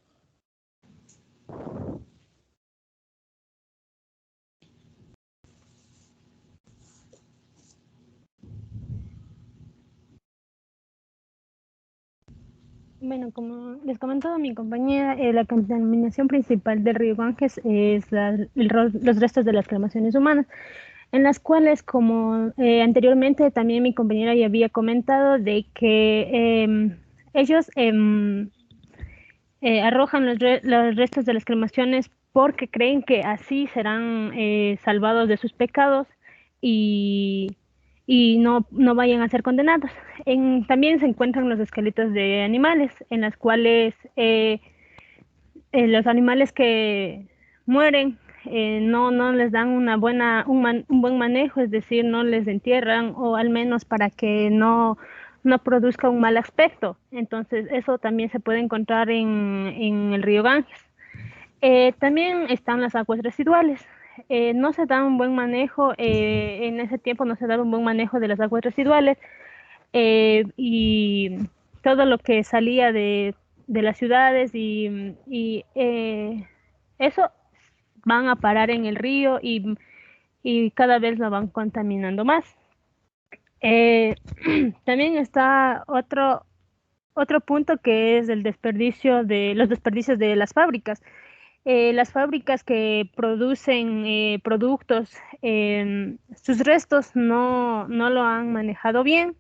Bueno, como les comentaba mi compañera, la contaminación principal del río Ganges es los restos de las cremaciones humanas, en las cuales, como anteriormente también mi compañera ya había comentado, de que ellos arrojan los restos de las cremaciones porque creen que así serán salvados de sus pecados y no vayan a ser condenados. También se encuentran los esqueletos de animales, en las cuales los animales que mueren no les dan un buen manejo, es decir, no les entierran, o al menos para que no produzca un mal aspecto. Entonces eso también se puede encontrar en el río Ganges. También están las aguas residuales. No se da un buen manejo, en ese tiempo no se daba un buen manejo de las aguas residuales, y todo lo que salía de las ciudades y eso van a parar en el río y cada vez lo van contaminando más. También está otro punto, que es los desperdicios de las fábricas. Las fábricas que producen productos, sus restos no lo han manejado bien,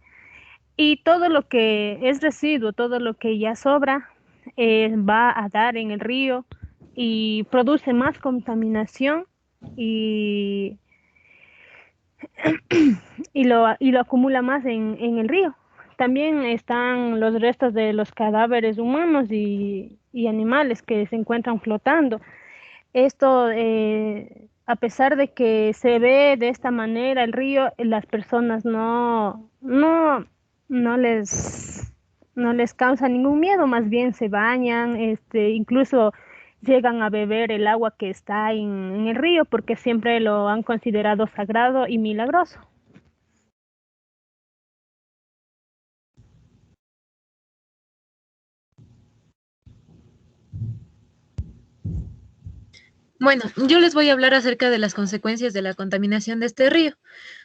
y todo lo que es residuo, todo lo que ya sobra, va a dar en el río y produce más contaminación y lo acumula más en el río. También están los restos de los cadáveres humanos y animales que se encuentran flotando. Esto, a pesar de que se ve de esta manera el río, las personas no les causa ningún miedo, más bien se bañan, incluso llegan a beber el agua que está en el río, porque siempre lo han considerado sagrado y milagroso. Bueno, yo les voy a hablar acerca de las consecuencias de la contaminación de este río.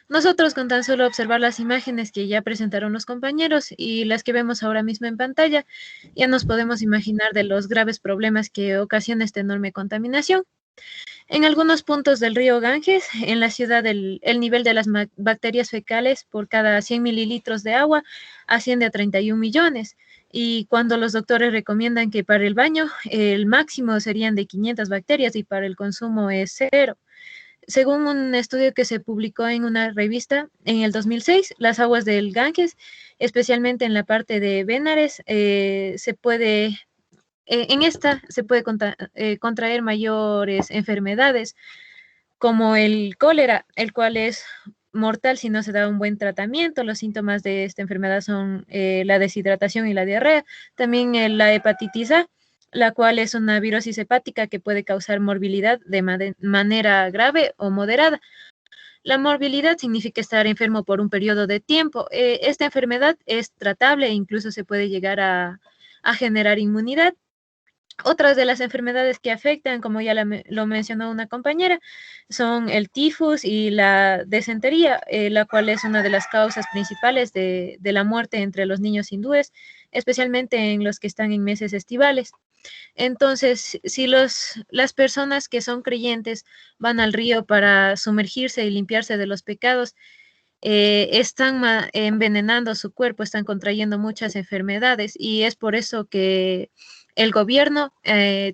Nosotros con tan solo observar las imágenes que ya presentaron los compañeros y las que vemos ahora mismo en pantalla, ya nos podemos imaginar de los graves problemas que ocasiona esta enorme contaminación. En algunos puntos del río Ganges, en la ciudad, el nivel de las bacterias fecales por cada 100 mililitros de agua asciende a 31 millones. Y cuando los doctores recomiendan que para el baño el máximo serían de 500 bacterias y para el consumo es cero. Según un estudio que se publicó en una revista en el 2006, las aguas del Ganges, especialmente en la parte de Benares, en esta se puede contraer mayores enfermedades como el cólera, el cual es mortal si no se da un buen tratamiento. Los síntomas de esta enfermedad son la deshidratación y la diarrea. También la hepatitis A, la cual es una virosis hepática que puede causar morbilidad de manera grave o moderada. La morbilidad significa estar enfermo por un periodo de tiempo. Esta enfermedad es tratable e incluso se puede llegar a generar inmunidad. Otras de las enfermedades que afectan, como ya lo mencionó una compañera, son el tifus y la disentería, la cual es una de las causas principales de la muerte entre los niños hindúes, especialmente en los que están en meses estivales. Entonces, si las personas que son creyentes van al río para sumergirse y limpiarse de los pecados, están envenenando su cuerpo, están contrayendo muchas enfermedades y es por eso que el gobierno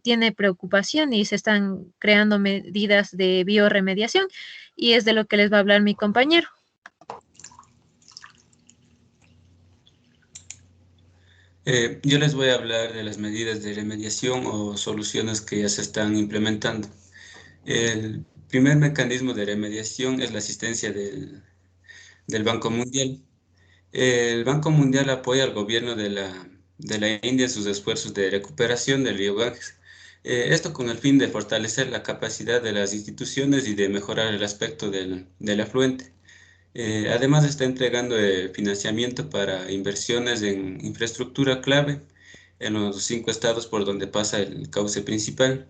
tiene preocupación y se están creando medidas de biorremediación y es de lo que les va a hablar mi compañero. Yo les voy a hablar de las medidas de remediación o soluciones que ya se están implementando. El primer mecanismo de remediación es la asistencia del Banco Mundial. El Banco Mundial apoya al gobierno de la India en sus esfuerzos de recuperación del río Ganges. Esto con el fin de fortalecer la capacidad de las instituciones y de mejorar el aspecto del afluente. Además está entregando financiamiento para inversiones en infraestructura clave en los 5 estados por donde pasa el cauce principal.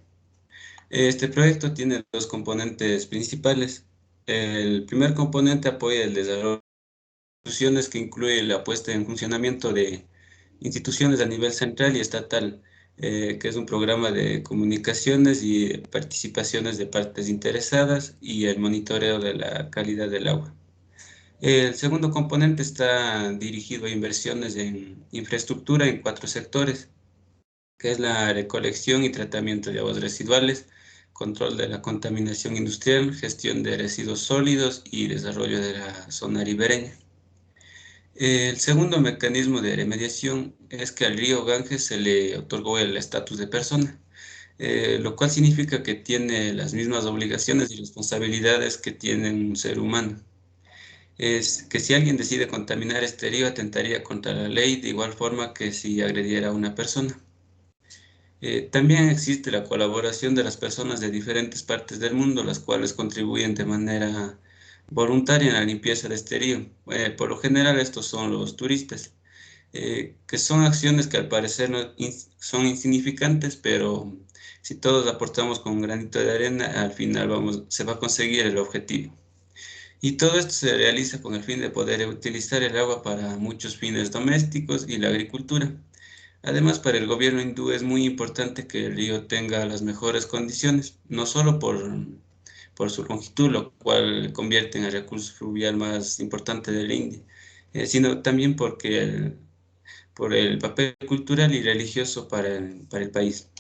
Este proyecto tiene dos componentes principales. El primer componente apoya el desarrollo de instituciones que incluye la puesta en funcionamiento de instituciones a nivel central y estatal, que es un programa de comunicaciones y participaciones de partes interesadas y el monitoreo de la calidad del agua. El segundo componente está dirigido a inversiones en infraestructura en 4 sectores, que es la recolección y tratamiento de aguas residuales, control de la contaminación industrial, gestión de residuos sólidos y desarrollo de la zona ribereña. El segundo mecanismo de remediación es que al río Ganges se le otorgó el estatus de persona, lo cual significa que tiene las mismas obligaciones y responsabilidades que tiene un ser humano. Es que si alguien decide contaminar este río atentaría contra la ley de igual forma que si agrediera a una persona. También existe la colaboración de las personas de diferentes partes del mundo, las cuales contribuyen de manera voluntaria en la limpieza de este río. Por lo general estos son los turistas, que son acciones que al parecer son insignificantes, pero si todos aportamos con un granito de arena, al final se va a conseguir el objetivo. Y todo esto se realiza con el fin de poder utilizar el agua para muchos fines domésticos y la agricultura. Además, para el gobierno hindú es muy importante que el río tenga las mejores condiciones, no solo por su longitud, lo cual convierte en el recurso fluvial más importante de la India, sino también por el papel cultural y religioso para el país.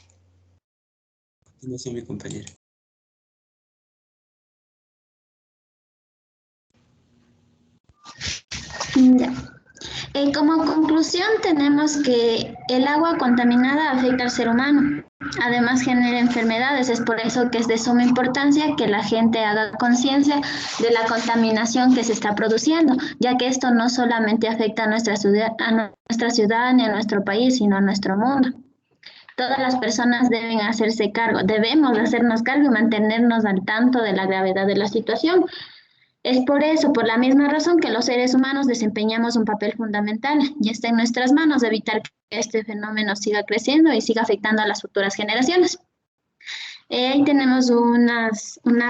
A continuación, mi compañera. Ya. Como conclusión tenemos que el agua contaminada afecta al ser humano, además genera enfermedades, es por eso que es de suma importancia que la gente haga conciencia de la contaminación que se está produciendo, ya que esto no solamente afecta a nuestra ciudad ni a nuestro país, sino a nuestro mundo. Todas las personas deben hacerse cargo, debemos hacernos cargo y mantenernos al tanto de la gravedad de la situación. Es por eso, por la misma razón, que los seres humanos desempeñamos un papel fundamental y está en nuestras manos evitar que este fenómeno siga creciendo y siga afectando a las futuras generaciones. Ahí tenemos una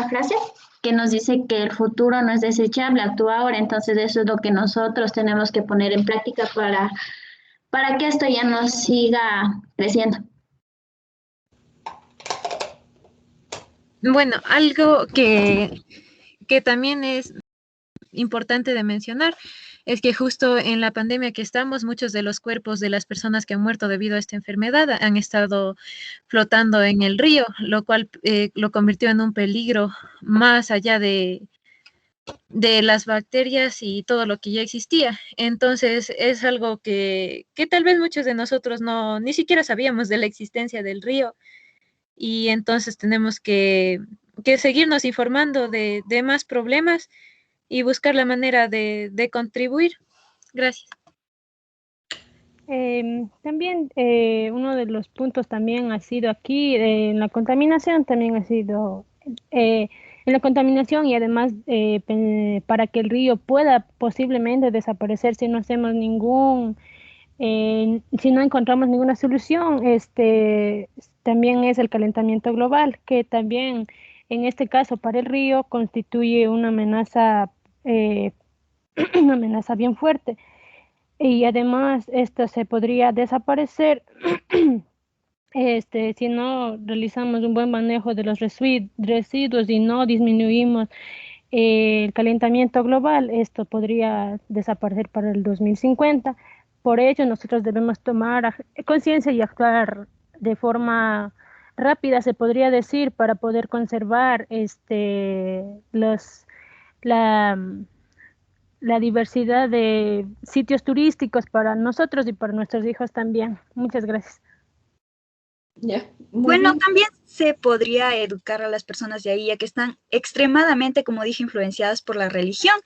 frase que nos dice que el futuro no es desechable, actúa ahora. Entonces eso es lo que nosotros tenemos que poner en práctica para que esto ya no siga creciendo. Bueno, algo que también es importante de mencionar es que justo en la pandemia que estamos, muchos de los cuerpos de las personas que han muerto debido a esta enfermedad han estado flotando en el río, lo cual lo convirtió en un peligro más allá de las bacterias y todo lo que ya existía. Entonces es algo que tal vez muchos de nosotros ni siquiera sabíamos de la existencia del río, y entonces tenemos que seguirnos informando de más problemas y buscar la manera de contribuir. Gracias. También uno de los puntos también ha sido aquí, en la contaminación también ha sido, en la contaminación, y además para que el río pueda posiblemente desaparecer si no hacemos si no encontramos ninguna solución, también es el calentamiento global, que también en este caso para el río constituye una amenaza una amenaza bien fuerte. Y además esto se podría desaparecer si no realizamos un buen manejo de los residuos y no disminuimos el calentamiento global. Esto podría desaparecer para el 2050. Por ello, nosotros debemos tomar conciencia y actuar de forma rápida, se podría decir, para poder conservar la diversidad de sitios turísticos para nosotros y para nuestros hijos también. Muchas gracias. Bueno, también se podría educar a las personas de ahí, ya que están extremadamente, como dije, influenciadas por la religión,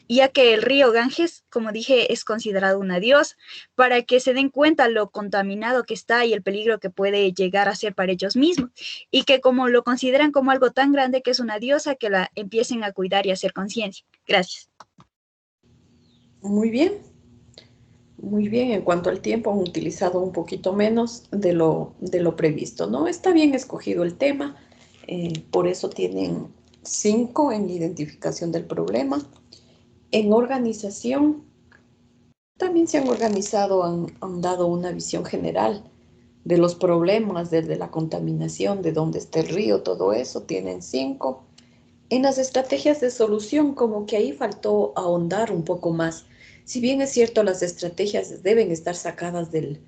ya que el río Ganges, como dije, es considerado una diosa, para que se den cuenta lo contaminado que está y el peligro que puede llegar a ser para ellos mismos, y que como lo consideran como algo tan grande que es una diosa, que la empiecen a cuidar y a hacer conciencia. Gracias. Muy bien. Muy bien, en cuanto al tiempo han utilizado un poquito menos de lo previsto, ¿no? Está bien escogido el tema, por eso tienen 5 en identificación del problema. En organización, también se han organizado, han dado una visión general de los problemas, desde la contaminación, de dónde está el río, todo eso, tienen 5. En las estrategias de solución, como que ahí faltó ahondar un poco más. Si bien es cierto, las estrategias deben estar sacadas del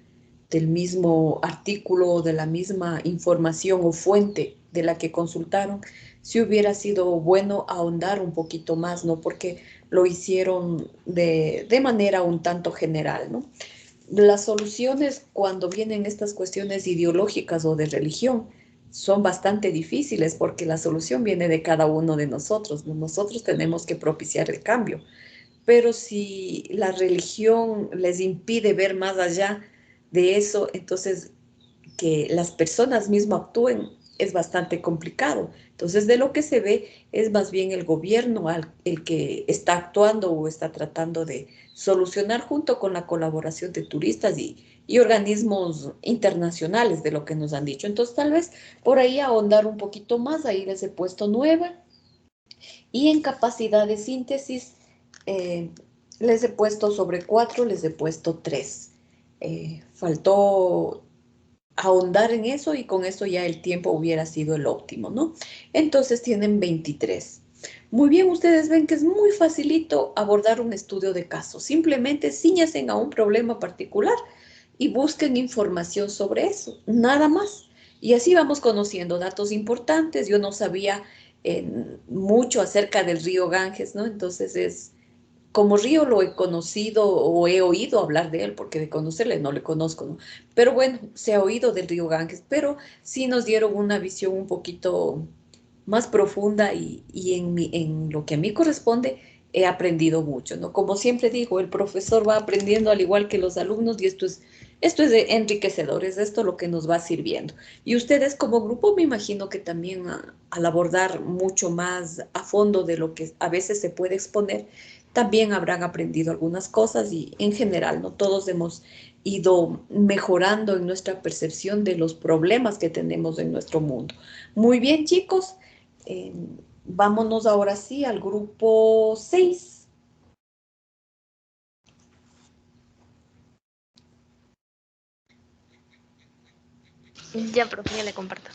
mismo artículo o de la misma información o fuente de la que consultaron, si hubiera sido bueno ahondar un poquito más, ¿no? Porque lo hicieron de manera un tanto general, ¿no? Las soluciones, cuando vienen estas cuestiones ideológicas o de religión, son bastante difíciles, porque la solución viene de cada uno de nosotros, ¿no? Nosotros tenemos que propiciar el cambio. Pero si la religión les impide ver más allá de eso, entonces que las personas mismas actúen es bastante complicado. Entonces, de lo que se ve es más bien el gobierno el que está actuando o está tratando de solucionar, junto con la colaboración de turistas y organismos internacionales, de lo que nos han dicho. Entonces, tal vez por ahí ahondar un poquito más, ahí les he puesto 9. Y en capacidad de síntesis, les he puesto sobre 4, les he puesto 3. Faltó ahondar en eso, y con eso ya el tiempo hubiera sido el óptimo, ¿no? Entonces tienen 23. Muy bien, ustedes ven que es muy facilito abordar un estudio de caso. Simplemente cíñanse a un problema particular y busquen información sobre eso, nada más. Y así vamos conociendo datos importantes. Yo no sabía mucho acerca del río Ganges, ¿no? Entonces como río lo he conocido o he oído hablar de él, porque de conocerle no le conozco, ¿no? Pero bueno, se ha oído del río Ganges, pero sí nos dieron una visión un poquito más profunda, y en lo que a mí corresponde he aprendido mucho, ¿no? Como siempre digo, el profesor va aprendiendo al igual que los alumnos, y esto es enriquecedor, es esto lo que nos va sirviendo. Y ustedes como grupo, me imagino que también al abordar mucho más a fondo de lo que a veces se puede exponer, también habrán aprendido algunas cosas, y en general, ¿no? Todos hemos ido mejorando en nuestra percepción de los problemas que tenemos en nuestro mundo. Muy bien, chicos. Vámonos ahora sí al grupo 6. Ya, profe, ya le comparto.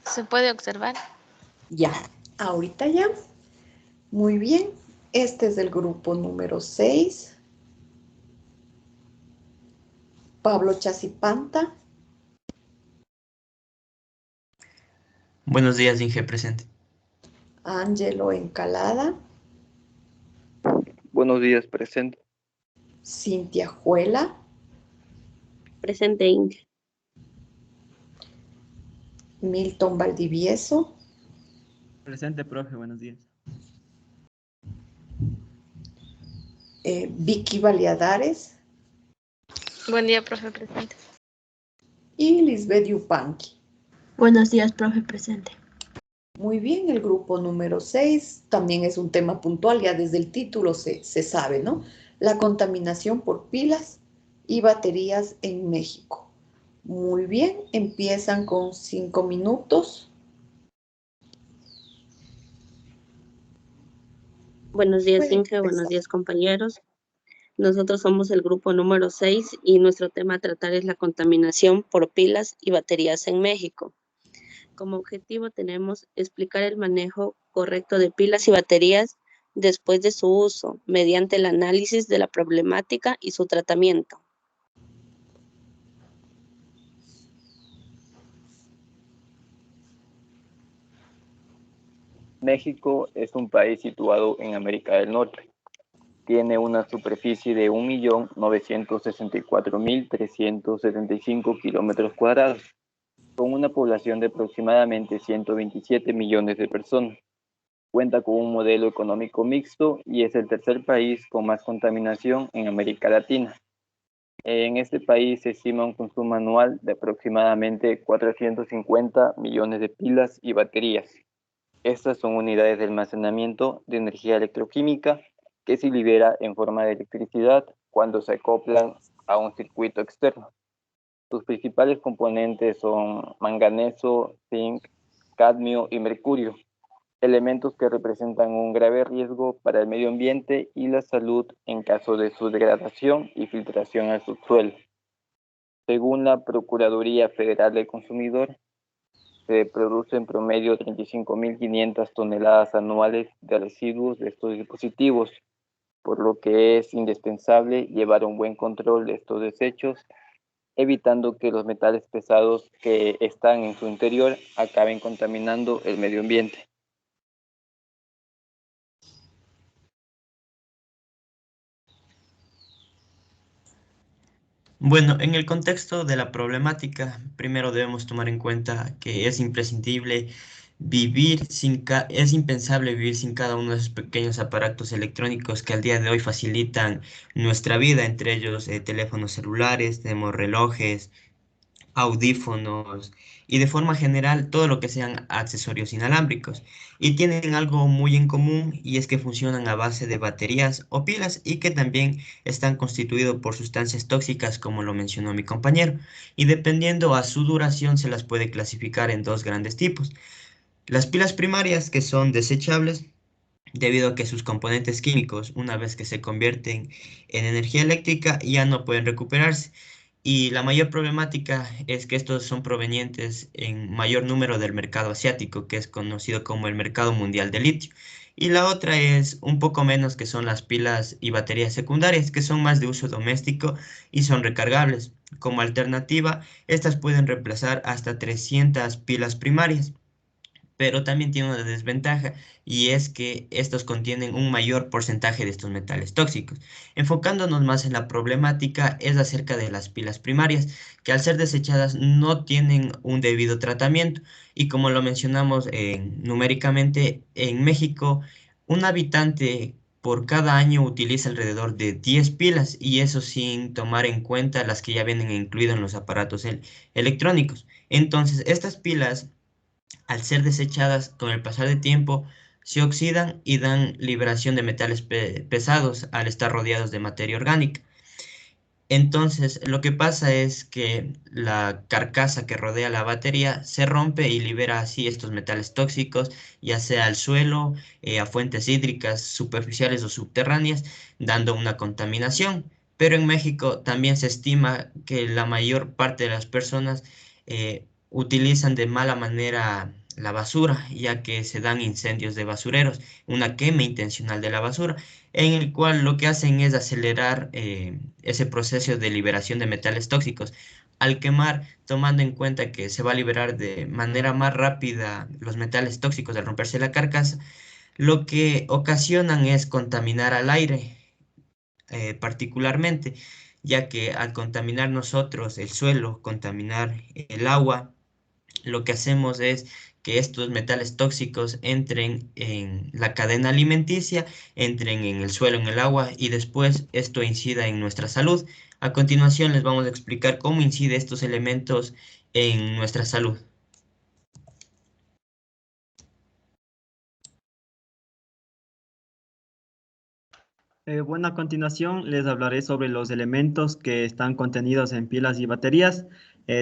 ¿Se puede observar? Ya, ahorita ya. Muy bien. Este es el grupo número 6. Pablo Chacipanta. Buenos días, Inge, presente. Ángelo Encalada. Buenos días, presente. Cintia Juela. Presente, Inge. Milton Valdivieso. Presente, profe, buenos días. Vicky Valladares. Buen día, profe, presente. Y Lisbeth Yupanqui. Buenos días, profe, presente. Muy bien, el grupo número 6 también es un tema puntual, ya desde el título se sabe, ¿no? La contaminación por pilas y baterías en México. Muy bien, empiezan con 5 minutos. Buenos días, Inge. Buenos días, compañeros. Nosotros somos el grupo número 6 y nuestro tema a tratar es la contaminación por pilas y baterías en México. Como objetivo tenemos explicar el manejo correcto de pilas y baterías después de su uso, mediante el análisis de la problemática y su tratamiento. México es un país situado en América del Norte. Tiene una superficie de 1.964.375 kilómetros cuadrados, con una población de aproximadamente 127 millones de personas. Cuenta con un modelo económico mixto y es el tercer país con más contaminación en América Latina. En este país se estima un consumo anual de aproximadamente 450 millones de pilas y baterías. Estas son unidades de almacenamiento de energía electroquímica que se libera en forma de electricidad cuando se acoplan a un circuito externo. Sus principales componentes son manganeso, zinc, cadmio y mercurio, elementos que representan un grave riesgo para el medio ambiente y la salud en caso de su degradación y filtración al subsuelo. Según la Procuraduría Federal del Consumidor, se producen en promedio 35.500 toneladas anuales de residuos de estos dispositivos, por lo que es indispensable llevar un buen control de estos desechos, evitando que los metales pesados que están en su interior acaben contaminando el medio ambiente. Bueno, en el contexto de la problemática, primero debemos tomar en cuenta que es imprescindible es impensable vivir sin cada uno de esos pequeños aparatos electrónicos que al día de hoy facilitan nuestra vida, entre ellos teléfonos celulares, tenemos relojes, audífonos y de forma general todo lo que sean accesorios inalámbricos. Y tienen algo muy en común y es que funcionan a base de baterías o pilas y que también están constituidos por sustancias tóxicas como lo mencionó mi compañero. Y dependiendo a su duración se las puede clasificar en dos grandes tipos. Las pilas primarias que son desechables debido a que sus componentes químicos, una vez que se convierten en energía eléctrica, ya no pueden recuperarse. Y la mayor problemática es que estos son provenientes en mayor número del mercado asiático, que es conocido como el mercado mundial de litio. Y la otra es un poco menos, que son las pilas y baterías secundarias, que son más de uso doméstico y son recargables. Como alternativa, estas pueden reemplazar hasta 300 pilas primarias. Pero también tiene una desventaja y es que estos contienen un mayor porcentaje de estos metales tóxicos. Enfocándonos más en la problemática es acerca de las pilas primarias, que al ser desechadas no tienen un debido tratamiento y como lo mencionamos numéricamente, en México Un habitante por cada año utiliza alrededor de 10 pilas y eso sin tomar en cuenta las que ya vienen incluidas en los aparatos electrónicos. Entonces, estas pilas, al ser desechadas con el pasar del tiempo, se oxidan y dan liberación de metales pesados al estar rodeados de materia orgánica. Entonces, lo que pasa es que la carcasa que rodea la batería se rompe y libera así estos metales tóxicos, ya sea al suelo, a fuentes hídricas superficiales o subterráneas, dando una contaminación. Pero en México también se estima que la mayor parte de las personas utilizan de mala manera la basura, ya que se dan incendios de basureros, una quema intencional de la basura, en el cual lo que hacen es acelerar ese proceso de liberación de metales tóxicos. Al quemar, tomando en cuenta que se va a liberar de manera más rápida los metales tóxicos al romperse la carcasa, lo que ocasionan es contaminar al aire, particularmente, ya que al contaminar nosotros el suelo, contaminar el agua, lo que hacemos es que estos metales tóxicos entren en la cadena alimenticia, entren en el suelo, en el agua y después esto incida en nuestra salud. A continuación les vamos a explicar cómo incide estos elementos en nuestra salud. Bueno, a continuación les hablaré sobre los elementos que están contenidos en pilas y baterías,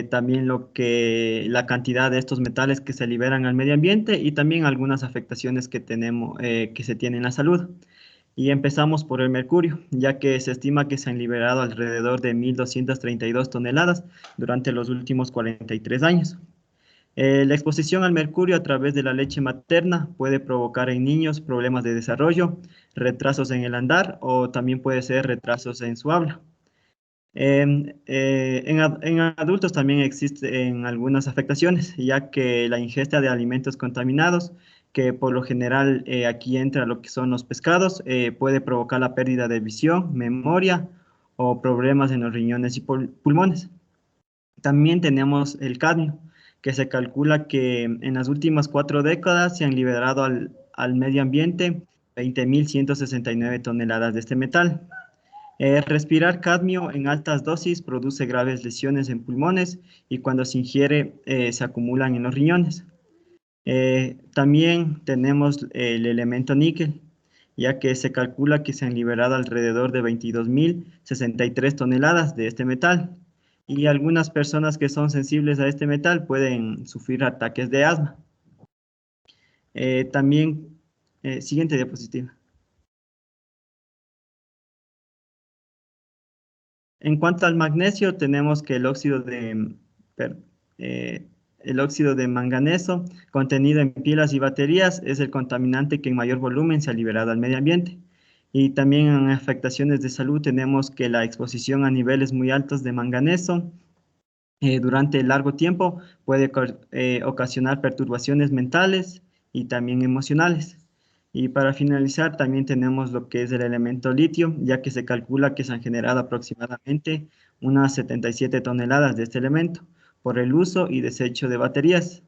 también la cantidad de estos metales que se liberan al medio ambiente y también algunas afectaciones que que se tienen en la salud. Y empezamos por el mercurio, ya que se estima que se han liberado alrededor de 1.232 toneladas durante los últimos 43 años. La exposición al mercurio a través de la leche materna puede provocar en niños problemas de desarrollo, retrasos en el andar o también puede ser retrasos en su habla. En adultos también existen algunas afectaciones, ya que la ingesta de alimentos contaminados, que por lo general aquí entra lo que son los pescados, puede provocar la pérdida de visión, memoria o problemas en los riñones y pulmones. También tenemos el cadmio, que se calcula que en las últimas 4 décadas se han liberado al medio ambiente 20.169 toneladas de este metal. Respirar cadmio en altas dosis produce graves lesiones en pulmones y cuando se ingiere se acumulan en los riñones. También tenemos el elemento níquel, ya que se calcula que se han liberado alrededor de 22.063 toneladas de este metal. Y algunas personas que son sensibles a este metal pueden sufrir ataques de asma. Siguiente diapositiva. En cuanto al magnesio, tenemos que el óxido de manganeso contenido en pilas y baterías es el contaminante que en mayor volumen se ha liberado al medio ambiente. Y también en afectaciones de salud tenemos que la exposición a niveles muy altos de manganeso durante largo tiempo puede ocasionar perturbaciones mentales y también emocionales. Y para finalizar, también tenemos lo que es el elemento litio, ya que se calcula que se han generado aproximadamente unas 77 toneladas de este elemento por el uso y desecho de baterías.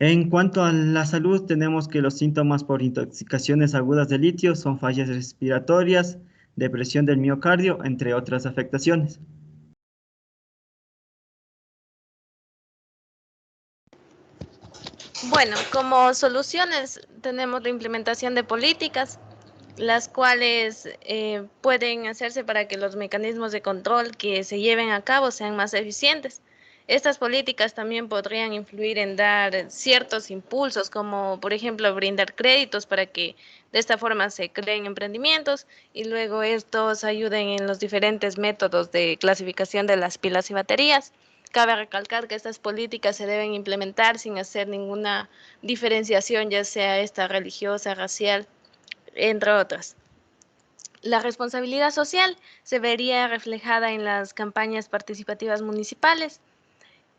En cuanto a la salud, tenemos que los síntomas por intoxicaciones agudas de litio son fallas respiratorias, depresión del miocardio, entre otras afectaciones. Bueno, como soluciones tenemos la implementación de políticas, las cuales pueden hacerse para que los mecanismos de control que se lleven a cabo sean más eficientes. Estas políticas también podrían influir en dar ciertos impulsos, como por ejemplo brindar créditos para que de esta forma se creen emprendimientos y luego estos ayuden en los diferentes métodos de clasificación de las pilas y baterías. Cabe recalcar que estas políticas se deben implementar sin hacer ninguna diferenciación, ya sea esta religiosa, racial, entre otras. La responsabilidad social se vería reflejada en las campañas participativas municipales.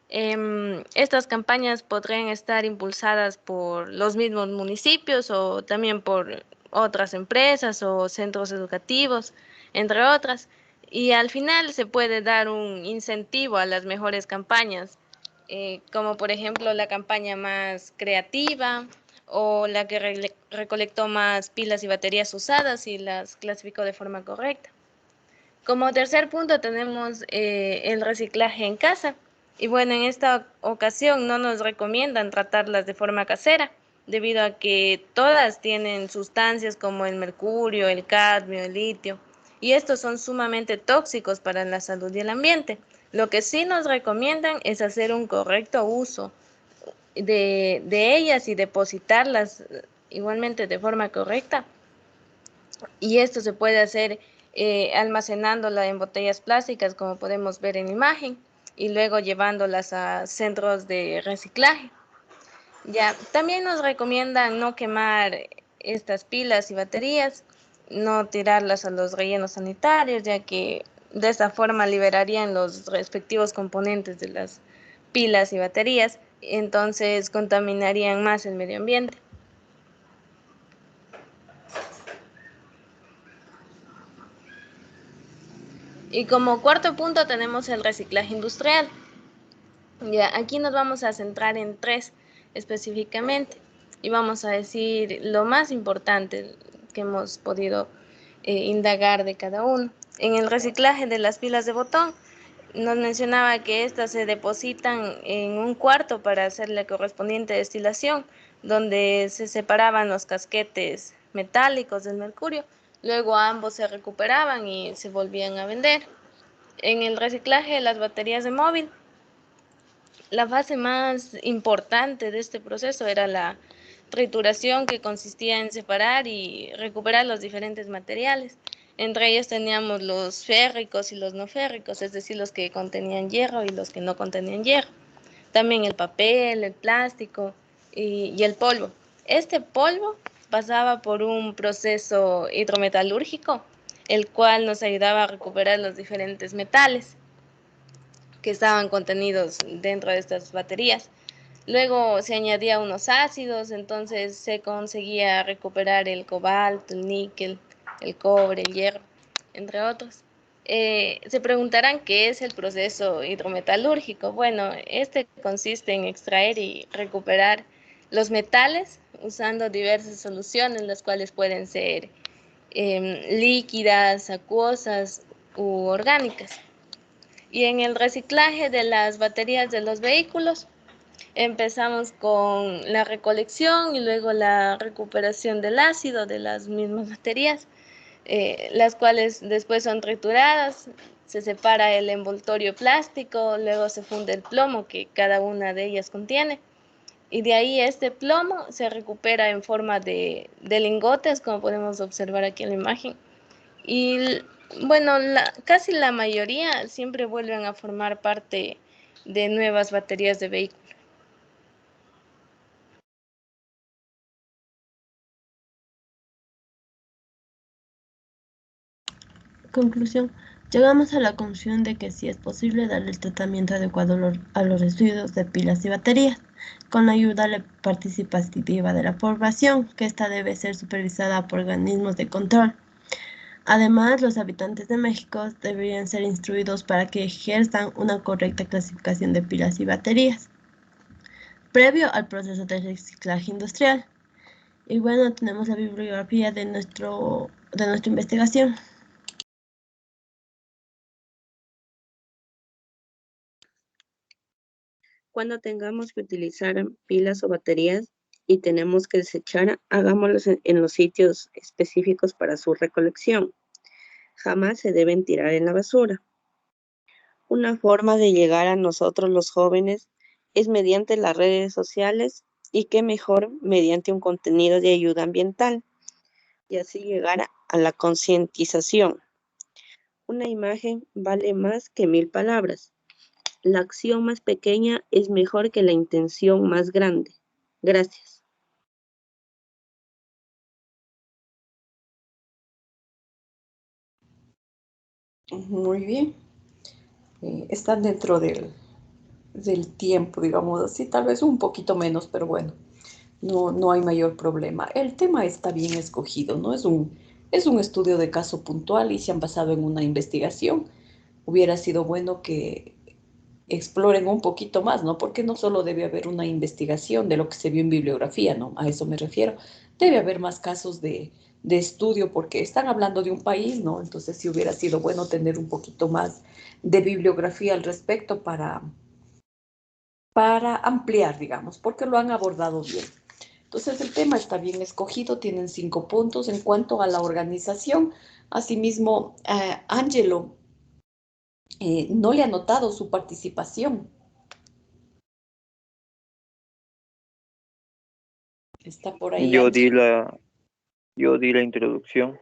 Estas campañas podrían estar impulsadas por los mismos municipios o también por otras empresas o centros educativos, entre otras. Y al final se puede dar un incentivo a las mejores campañas, como por ejemplo la campaña más creativa o la que recolectó más pilas y baterías usadas y las clasificó de forma correcta. Como tercer punto tenemos el reciclaje en casa. Y bueno, en esta ocasión no nos recomiendan tratarlas de forma casera, debido a que todas tienen sustancias como el mercurio, el cadmio, el litio, y estos son sumamente tóxicos para la salud y el ambiente. Lo que sí nos recomiendan es hacer un correcto uso de ellas y depositarlas igualmente de forma correcta. Y esto se puede hacer almacenándola en botellas plásticas, como podemos ver en la imagen, y luego llevándolas a centros de reciclaje. Ya, también nos recomiendan no quemar estas pilas y baterías, no tirarlas a los rellenos sanitarios, ya que de esta forma liberarían los respectivos componentes de las pilas y baterías, entonces contaminarían más el medio ambiente. Y como cuarto punto tenemos el reciclaje industrial. Ya, aquí nos vamos a centrar en 3 específicamente y vamos a decir lo más importante que hemos podido indagar de cada uno. En el reciclaje de las pilas de botón, nos mencionaba que estas se depositan en un cuarto para hacer la correspondiente destilación, donde se separaban los casquetes metálicos del mercurio, luego ambos se recuperaban y se volvían a vender. En el reciclaje de las baterías de móvil, la fase más importante de este proceso era la trituración, que consistía en separar y recuperar los diferentes materiales. Entre ellos teníamos los férricos y los no férricos, es decir, los que contenían hierro y los que no contenían hierro. También el papel, el plástico y el polvo. Este polvo pasaba por un proceso hidrometalúrgico, el cual nos ayudaba a recuperar los diferentes metales que estaban contenidos dentro de estas baterías. Luego se añadía unos ácidos, entonces se conseguía recuperar el cobalto, el níquel, el cobre, el hierro, entre otros. Se preguntarán qué es el proceso hidrometalúrgico. Bueno, este consiste en extraer y recuperar los metales usando diversas soluciones, las cuales pueden ser líquidas, acuosas u orgánicas. Y en el reciclaje de las baterías de los vehículos, empezamos con la recolección y luego la recuperación del ácido de las mismas baterías, las cuales después son trituradas, se separa el envoltorio plástico, luego se funde el plomo que cada una de ellas contiene, y de ahí este plomo se recupera en forma de lingotes, como podemos observar aquí en la imagen. Y bueno, casi la mayoría siempre vuelven a formar parte de nuevas baterías de vehículos. Conclusión. Llegamos a la conclusión de que sí es posible darle el tratamiento adecuado a los residuos de pilas y baterías, con la ayuda participativa de la población, que esta debe ser supervisada por organismos de control. Además, los habitantes de México deberían ser instruidos para que ejerzan una correcta clasificación de pilas y baterías, previo al proceso de reciclaje industrial. Y bueno, tenemos la bibliografía de nuestra investigación. Cuando tengamos que utilizar pilas o baterías y tenemos que desechar, hagámoslo en los sitios específicos para su recolección. Jamás se deben tirar en la basura. Una forma de llegar a nosotros los jóvenes es mediante las redes sociales, y qué mejor mediante un contenido de ayuda ambiental, y así llegar a la concientización. Una imagen vale más que 1000 palabras. La acción más pequeña es mejor que la intención más grande. Gracias. Muy bien. Están dentro del tiempo, digamos así, tal vez un poquito menos, pero bueno, no hay mayor problema. El tema está bien escogido, ¿no? Es un estudio de caso puntual y se han basado en una investigación. Hubiera sido bueno que exploren un poquito más, ¿no? Porque no solo debe haber una investigación de lo que se vio en bibliografía, ¿no? A eso me refiero. Debe haber más casos de estudio porque están hablando de un país, ¿no? Entonces sí hubiera sido bueno tener un poquito más de bibliografía al respecto para ampliar, digamos, porque lo han abordado bien. Entonces el tema está bien escogido, tienen 5 puntos. En cuanto a la organización, asimismo, Angelo no le ha notado su participación. Está por ahí. Yo di la introducción.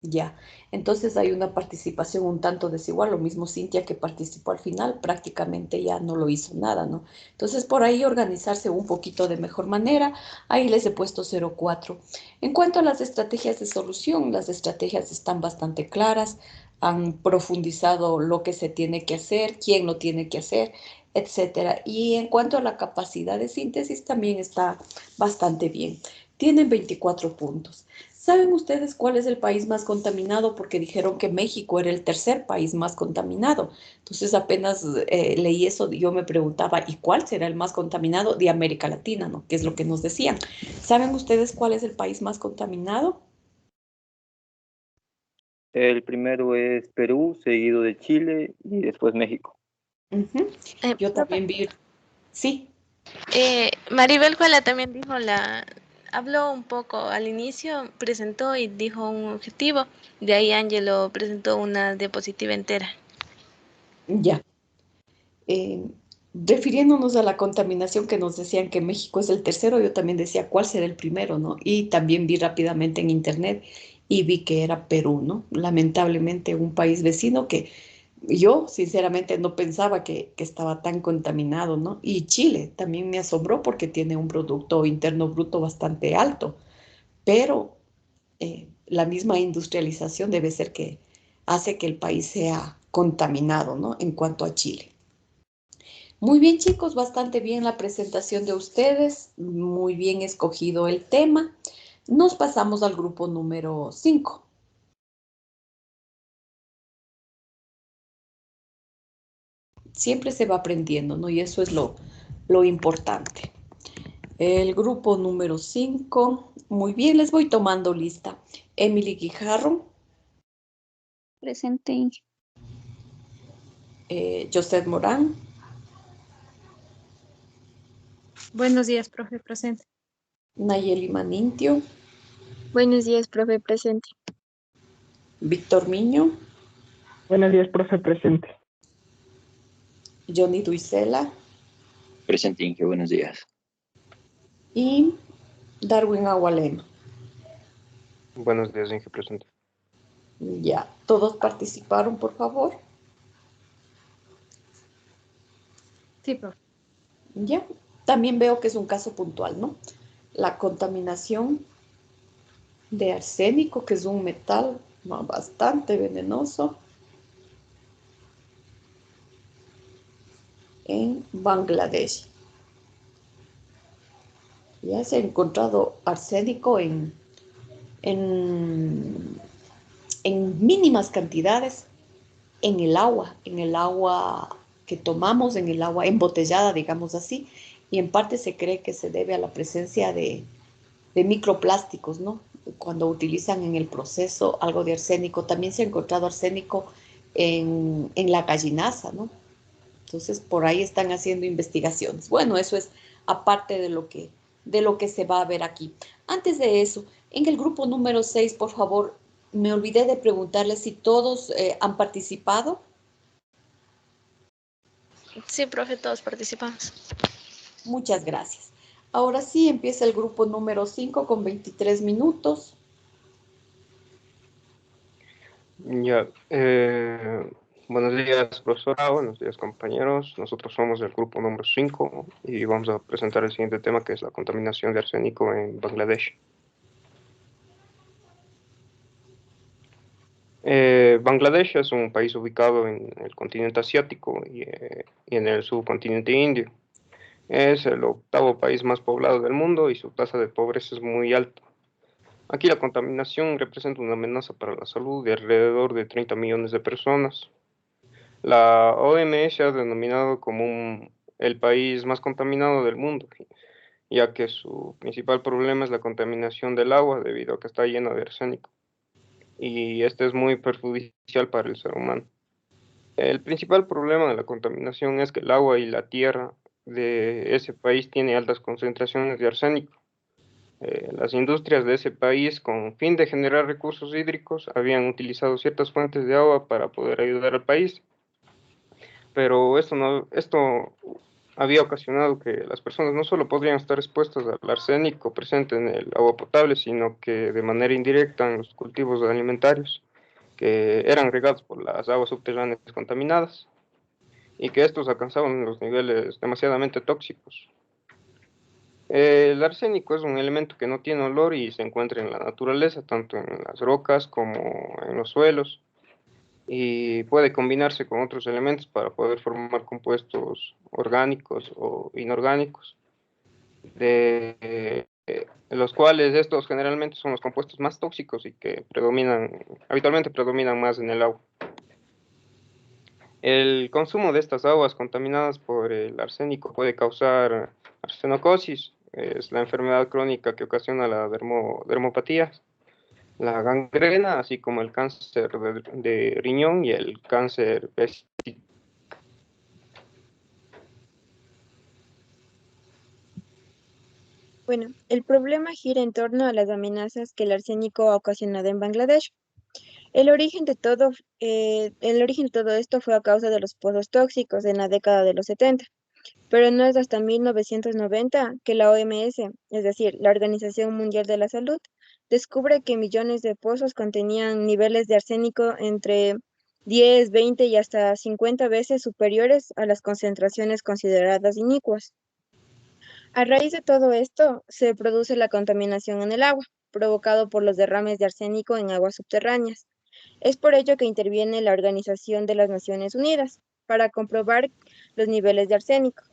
Ya, entonces hay una participación un tanto desigual, lo mismo Cintia que participó al final, prácticamente ya no lo hizo nada, ¿no? Entonces por ahí organizarse un poquito de mejor manera, ahí les he puesto 0,4. En cuanto a las estrategias de solución, las estrategias están bastante claras, han profundizado lo que se tiene que hacer, quién lo tiene que hacer, etcétera. Y en cuanto a la capacidad de síntesis, también está bastante bien. Tienen 24 puntos. ¿Saben ustedes cuál es el país más contaminado? Porque dijeron que México era el tercer país más contaminado. Entonces apenas leí eso, yo me preguntaba, ¿y cuál será el más contaminado de América Latina, no? ¿Qué es lo que nos decían? ¿Saben ustedes cuál es el país más contaminado? El primero es Perú, seguido de Chile y después México. Yo también vi. Sí. Maribel Juela también dijo habló un poco al inicio, presentó y dijo un objetivo. De ahí Ángelo presentó una diapositiva entera. Ya. Refiriéndonos a la contaminación que nos decían que México es el tercero, yo también decía cuál será el primero, ¿no? Y también vi rápidamente en internet y vi que era Perú, ¿no? Lamentablemente un país vecino que yo sinceramente no pensaba que estaba tan contaminado, ¿no? Y Chile también me asombró porque tiene un Producto Interno Bruto bastante alto, pero la misma industrialización debe ser que hace que el país sea contaminado, ¿no? En cuanto a Chile. Muy bien, chicos, bastante bien la presentación de ustedes, muy bien escogido el tema. Nos pasamos al grupo número 5. Siempre se va aprendiendo, ¿no? Y eso es lo importante. El grupo número 5, muy bien, les voy tomando lista. Emily Guijarro. Presente. José Morán. Buenos días, profe, presente. Nayeli Manintio. Buenos días, profe, presente. Víctor Miño. Buenos días, profe, presente. Johnny Duisela. Presente, Inge, buenos días. Y Darwin Agualema. Buenos días, Inge, presente. Ya, ¿todos participaron, por favor? Sí, profe. Ya, también veo que es un caso puntual, ¿no? La contaminación de arsénico, que es un metal bastante venenoso en Bangladesh. Ya se ha encontrado arsénico en mínimas cantidades en el agua que tomamos, en el agua embotellada, digamos así, y en parte se cree que se debe a la presencia de microplásticos, ¿no? Cuando utilizan en el proceso algo de arsénico. También se ha encontrado arsénico en la gallinaza, ¿no? Entonces, por ahí están haciendo investigaciones. Bueno, eso es aparte de lo que se va a ver aquí. Antes de eso, en el grupo número 6, por favor, me olvidé de preguntarles si todos han participado. Sí, profe, todos participamos. Muchas gracias. Ahora sí, empieza el grupo número 5 con 23 minutos. Ya, buenos días, profesora, buenos días, compañeros. Nosotros somos del grupo número 5 y vamos a presentar el siguiente tema, que es la contaminación de arsénico en Bangladesh. Bangladesh es un país ubicado en el continente asiático y en el subcontinente indio. Es el 8º país más poblado del mundo y su tasa de pobreza es muy alta. Aquí la contaminación representa una amenaza para la salud de alrededor de 30 millones de personas. La OMS ha denominado como el país más contaminado del mundo, ya que su principal problema es la contaminación del agua debido a que está llena de arsénico. Y este es muy perjudicial para el ser humano. El principal problema de la contaminación es que el agua y la tierra de ese país tiene altas concentraciones de arsénico. Las industrias de ese país, con fin de generar recursos hídricos, habían utilizado ciertas fuentes de agua para poder ayudar al país, pero esto había ocasionado que las personas no solo podrían estar expuestas al arsénico presente en el agua potable, sino que de manera indirecta en los cultivos alimentarios, que eran regados por las aguas subterráneas contaminadas, y que estos alcanzaban los niveles demasiadamente tóxicos. El arsénico es un elemento que no tiene olor y se encuentra en la naturaleza, tanto en las rocas como en los suelos, y puede combinarse con otros elementos para poder formar compuestos orgánicos o inorgánicos, de los cuales estos generalmente son los compuestos más tóxicos y que habitualmente predominan más en el agua. El consumo de estas aguas contaminadas por el arsénico puede causar arsenocosis, es la enfermedad crónica que ocasiona la dermopatía, la gangrena, así como el cáncer de riñón y el cáncer vesícular. Bueno, el problema gira en torno a las amenazas que el arsénico ha ocasionado en Bangladesh. El origen de todo esto fue a causa de los pozos tóxicos en la década de los 70, pero no es hasta 1990 que la OMS, es decir, la Organización Mundial de la Salud, descubre que millones de pozos contenían niveles de arsénico entre 10, 20 y hasta 50 veces superiores a las concentraciones consideradas inicuas. A raíz de todo esto, se produce la contaminación en el agua, provocado por los derrames de arsénico en aguas subterráneas. Es por ello que interviene la Organización de las Naciones Unidas para comprobar los niveles de arsénico.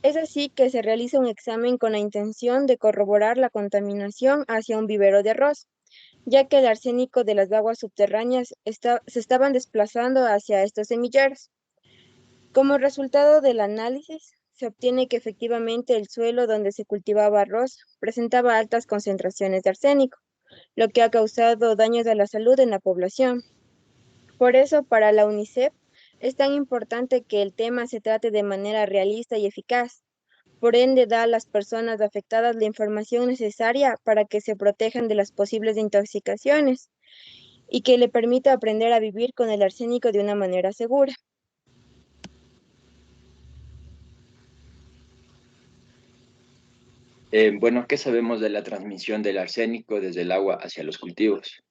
Es así que se realiza un examen con la intención de corroborar la contaminación hacia un vivero de arroz, ya que el arsénico de las aguas subterráneas se estaban desplazando hacia estos semilleros. Como resultado del análisis, se obtiene que efectivamente el suelo donde se cultivaba arroz presentaba altas concentraciones de arsénico, lo que ha causado daños a la salud en la población. Por eso, para la UNICEF, es tan importante que el tema se trate de manera realista y eficaz. Por ende, da a las personas afectadas la información necesaria para que se protejan de las posibles intoxicaciones y que le permita aprender a vivir con el arsénico de una manera segura. Bueno, ¿qué sabemos de la transmisión del arsénico desde el agua hacia los cultivos?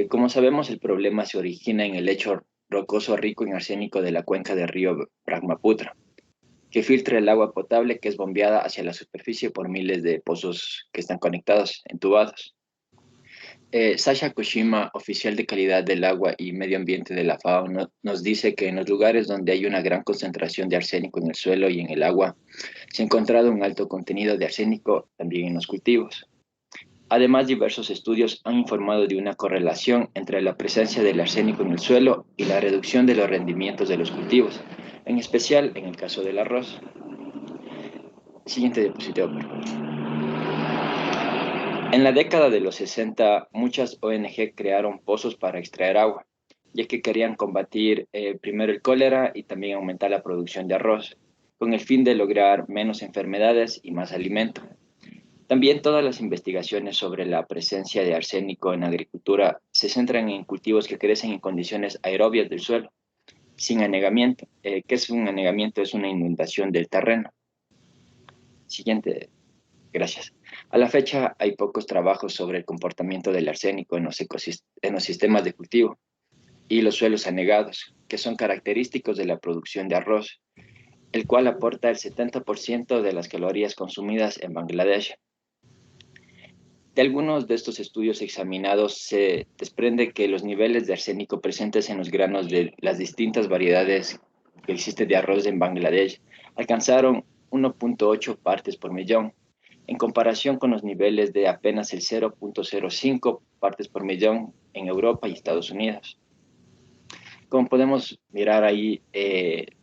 Como sabemos, el problema se origina en el lecho rocoso rico en arsénico de la cuenca del río Brahmaputra, que filtra el agua potable que es bombeada hacia la superficie por miles de pozos que están conectados, entubados. Sasha Koshima, oficial de calidad del agua y medio ambiente de la FAO, nos dice que en los lugares donde hay una gran concentración de arsénico en el suelo y en el agua, se ha encontrado un alto contenido de arsénico también en los cultivos. Además, diversos estudios han informado de una correlación entre la presencia del arsénico en el suelo y la reducción de los rendimientos de los cultivos, en especial en el caso del arroz. Siguiente diapositiva, por favor. En la década de los 60, muchas ONG crearon pozos para extraer agua, ya que querían combatir primero el cólera y también aumentar la producción de arroz, con el fin de lograr menos enfermedades y más alimento. También todas las investigaciones sobre la presencia de arsénico en agricultura se centran en cultivos que crecen en condiciones aerobias del suelo, sin anegamiento. ¿Qué es un anegamiento? Es una inundación del terreno. Siguiente, gracias. A la fecha hay pocos trabajos sobre el comportamiento del arsénico en los sistemas de cultivo y los suelos anegados, que son característicos de la producción de arroz, el cual aporta el 70% de las calorías consumidas en Bangladesh. De algunos de estos estudios examinados se desprende que los niveles de arsénico presentes en los granos de las distintas variedades que existen de arroz en Bangladesh alcanzaron 1.8 partes por millón, en comparación con los niveles de apenas el 0.05 partes por millón en Europa y Estados Unidos. Como podemos mirar ahí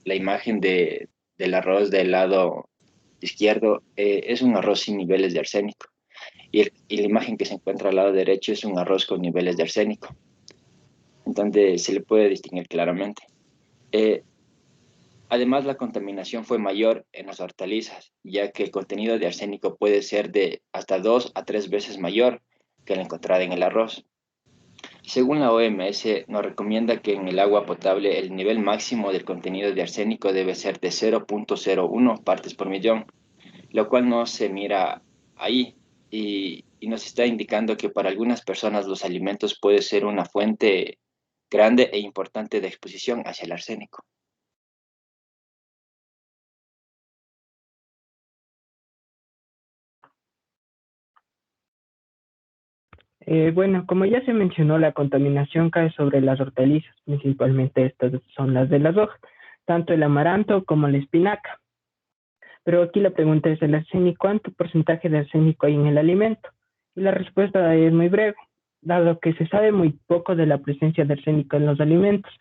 la imagen del arroz del lado izquierdo, es un arroz sin niveles de arsénico. Y la imagen que se encuentra al lado derecho es un arroz con niveles de arsénico. Entonces se le puede distinguir claramente. Además, la contaminación fue mayor en las hortalizas, ya que el contenido de arsénico puede ser de hasta 2 a 3 veces mayor que la encontrada en el arroz. Según la OMS, nos recomienda que en el agua potable el nivel máximo del contenido de arsénico debe ser de 0.01 partes por millón, lo cual no se mira ahí y nos está indicando que para algunas personas los alimentos puede ser una fuente grande e importante de exposición hacia el arsénico. Bueno, como ya se mencionó, la contaminación cae sobre las hortalizas, principalmente estas son las de las hojas, tanto el amaranto como la espinaca. Pero aquí la pregunta es el arsénico, ¿cuánto porcentaje de arsénico hay en el alimento? Y la respuesta es muy breve, dado que se sabe muy poco de la presencia de arsénico en los alimentos,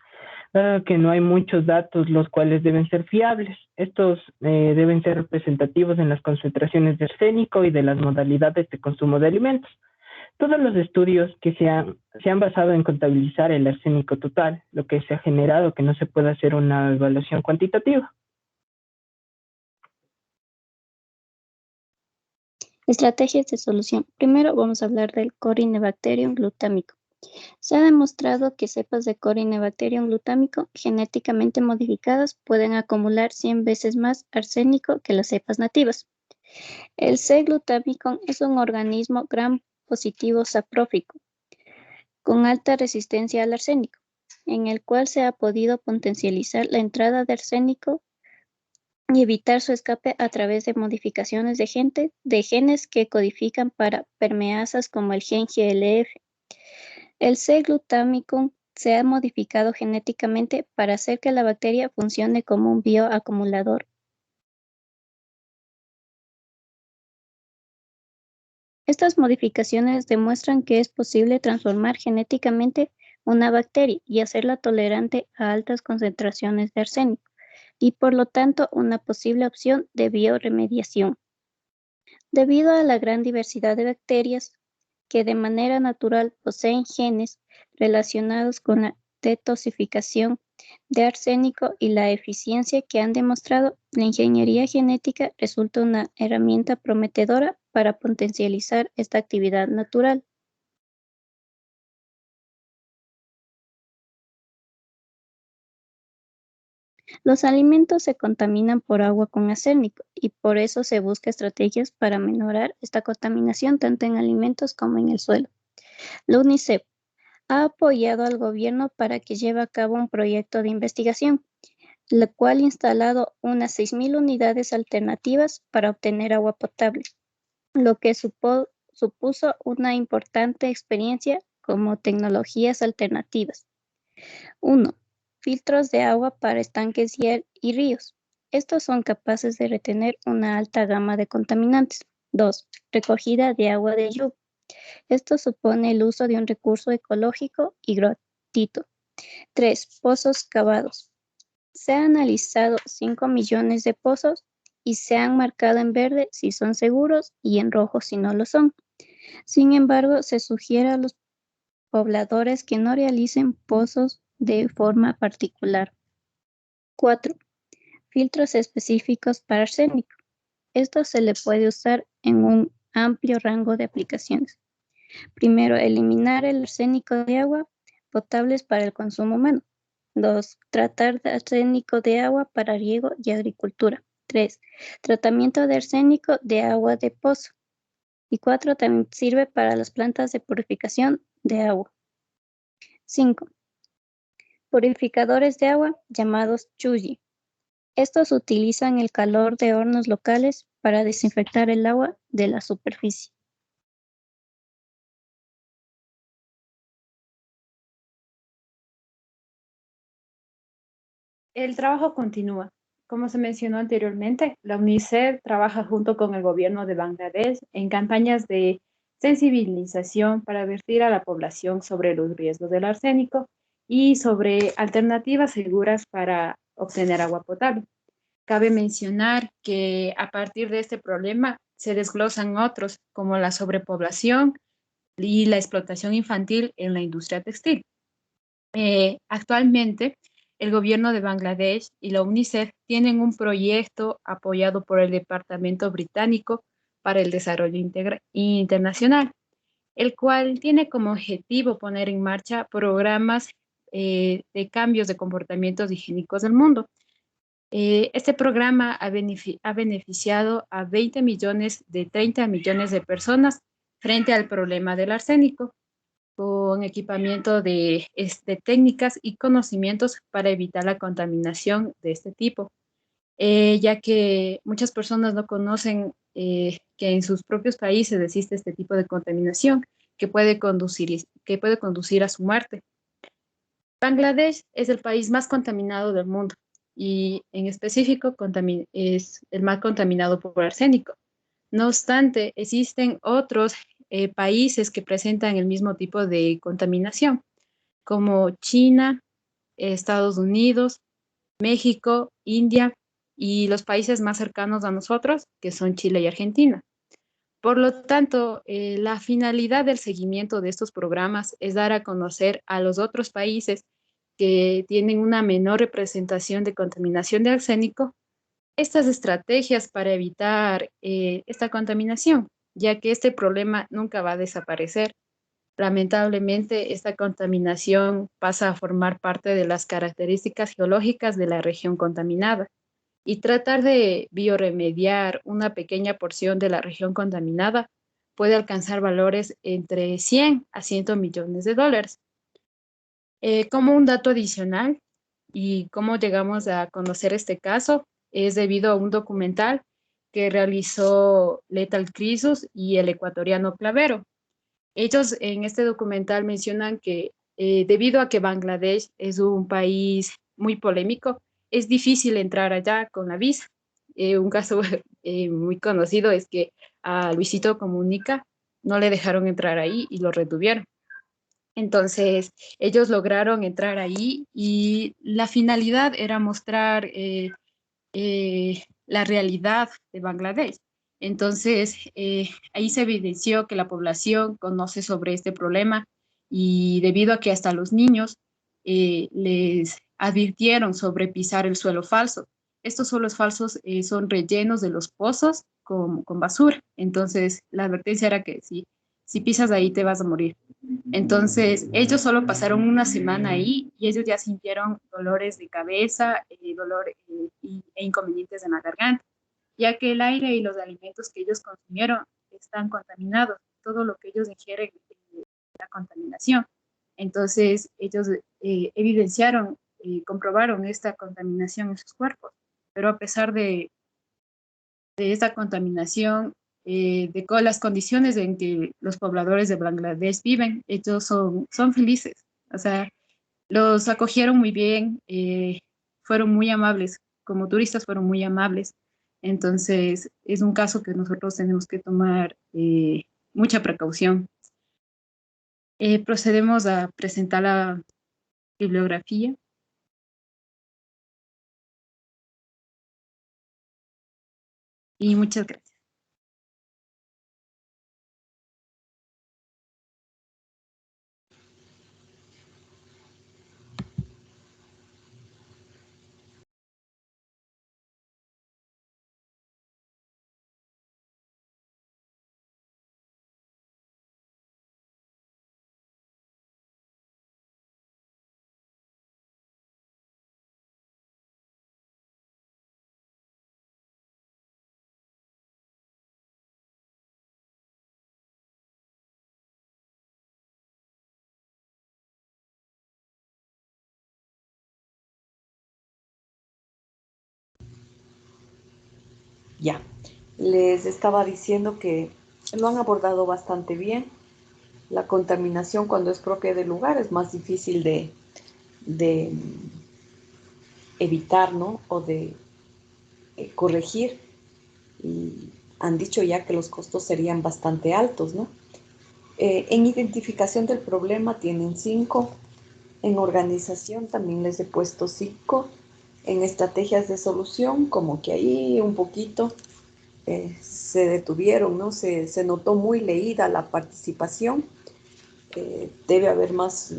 dado que no hay muchos datos los cuales deben ser fiables. Estos deben ser representativos en las concentraciones de arsénico y de las modalidades de consumo de alimentos. Todos los estudios que se han basado en contabilizar el arsénico total, lo que se ha generado que no se pueda hacer una evaluación cuantitativa. Estrategias de solución. Primero vamos a hablar del Corynebacterium glutámico. Se ha demostrado que cepas de Corynebacterium glutámico genéticamente modificadas pueden acumular 100 veces más arsénico que las cepas nativas. El C-glutamicón es un organismo gram positivo saprófico con alta resistencia al arsénico, en el cual se ha podido potencializar la entrada de arsénico y evitar su escape a través de modificaciones de genes que codifican para permeasas como el gen GLF. El C-glutamicón se ha modificado genéticamente para hacer que la bacteria funcione como un bioacumulador. Estas modificaciones demuestran que es posible transformar genéticamente una bacteria y hacerla tolerante a altas concentraciones de arsénico, y por lo tanto una posible opción de bioremediación. Debido a la gran diversidad de bacterias que de manera natural poseen genes relacionados con la detoxificación de arsénico y la eficiencia que han demostrado, la ingeniería genética resulta una herramienta prometedora para potencializar esta actividad natural. Los alimentos se contaminan por agua con arsénico y por eso se busca estrategias para minorar esta contaminación tanto en alimentos como en el suelo. La UNICEF ha apoyado al gobierno para que lleve a cabo un proyecto de investigación, el cual ha instalado unas 6.000 unidades alternativas para obtener agua potable, lo que supuso una importante experiencia como tecnologías alternativas. 1. Filtros de agua para estanques y ríos. Estos son capaces de retener una alta gama de contaminantes. 2. Recogida de agua de lluvia. Esto supone el uso de un recurso ecológico y gratuito. 3. Pozos cavados. Se han analizado 5 millones de pozos y se han marcado en verde si son seguros y en rojo si no lo son. Sin embargo, se sugiere a los pobladores que no realicen pozos de forma particular. 4. Filtros específicos para arsénico. Esto se le puede usar en un amplio rango de aplicaciones. Primero, eliminar el arsénico de agua potables para el consumo humano. 2. Tratar de arsénico de agua para riego y agricultura. 3. Tratamiento de arsénico de agua de pozo. Y 4. También sirve para las plantas de purificación de agua. 5. Purificadores de agua llamados Chuji. Estos utilizan el calor de hornos locales para desinfectar el agua de la superficie. El trabajo continúa. Como se mencionó anteriormente, la UNICEF trabaja junto con el gobierno de Bangladesh en campañas de sensibilización para advertir a la población sobre los riesgos del arsénico y sobre alternativas seguras para obtener agua potable. Cabe mencionar que a partir de este problema se desglosan otros, como la sobrepoblación y la explotación infantil en la industria textil. Actualmente, el gobierno de Bangladesh y la UNICEF tienen un proyecto apoyado por el Departamento Británico para el Desarrollo Internacional, el cual tiene como objetivo poner en marcha programas de cambios de comportamientos higiénicos del mundo. Este programa ha beneficiado a 20 millones de 30 millones de personas frente al problema del arsénico, con equipamiento de técnicas y conocimientos para evitar la contaminación de este tipo, ya que muchas personas no conocen que en sus propios países existe este tipo de contaminación que puede conducir a su muerte. Bangladesh es el país más contaminado del mundo y en específico es el más contaminado por arsénico. No obstante, existen otros países que presentan el mismo tipo de contaminación, como China, Estados Unidos, México, India y los países más cercanos a nosotros, que son Chile y Argentina. Por lo tanto, la finalidad del seguimiento de estos programas es dar a conocer a los otros países que tienen una menor representación de contaminación de arsénico estas estrategias para evitar esta contaminación, ya que este problema nunca va a desaparecer. Lamentablemente, esta contaminación pasa a formar parte de las características geológicas de la región contaminada y tratar de bioremediar una pequeña porción de la región contaminada puede alcanzar valores entre 100 a 100 millones de dólares. Como un dato adicional y cómo llegamos a conocer este caso es debido a un documental que realizó Lethal Crisis y el ecuatoriano Clavero. Ellos en este documental mencionan que debido a que Bangladesh es un país muy polémico, es difícil entrar allá con la visa. Un caso muy conocido es que a Luisito Comunica no le dejaron entrar ahí y lo retuvieron. Entonces, ellos lograron entrar ahí y la finalidad era mostrar la realidad de Bangladesh. Entonces, ahí se evidenció que la población conoce sobre este problema y debido a que hasta los niños les advirtieron sobre pisar el suelo falso. Estos suelos falsos son rellenos de los pozos con basura. Entonces, la advertencia era que si pisas ahí te vas a morir. Entonces, ellos solo pasaron una semana ahí y ellos ya sintieron dolores de cabeza, e inconvenientes en la garganta, ya que el aire y los alimentos que ellos consumieron están contaminados. Todo lo que ellos ingieren es la contaminación. Entonces, ellos evidenciaron y comprobaron esta contaminación en sus cuerpos. Pero a pesar de esta contaminación, de las condiciones en que los pobladores de Bangladesh viven, ellos son felices. O sea, los acogieron muy bien, fueron muy amables, como turistas fueron muy amables. Entonces, es un caso que nosotros tenemos que tomar mucha precaución. Procedemos a presentar la bibliografía. Y muchas gracias. Ya, les estaba diciendo que lo han abordado bastante bien. La contaminación cuando es propia del lugar es más difícil de evitar, ¿no? O de corregir. Y han dicho ya que los costos serían bastante altos, ¿no? En identificación del problema tienen 5. En organización también les he puesto 5. En estrategias de solución, como que ahí un poquito se detuvieron, ¿no? Se notó muy leída la participación. Debe haber más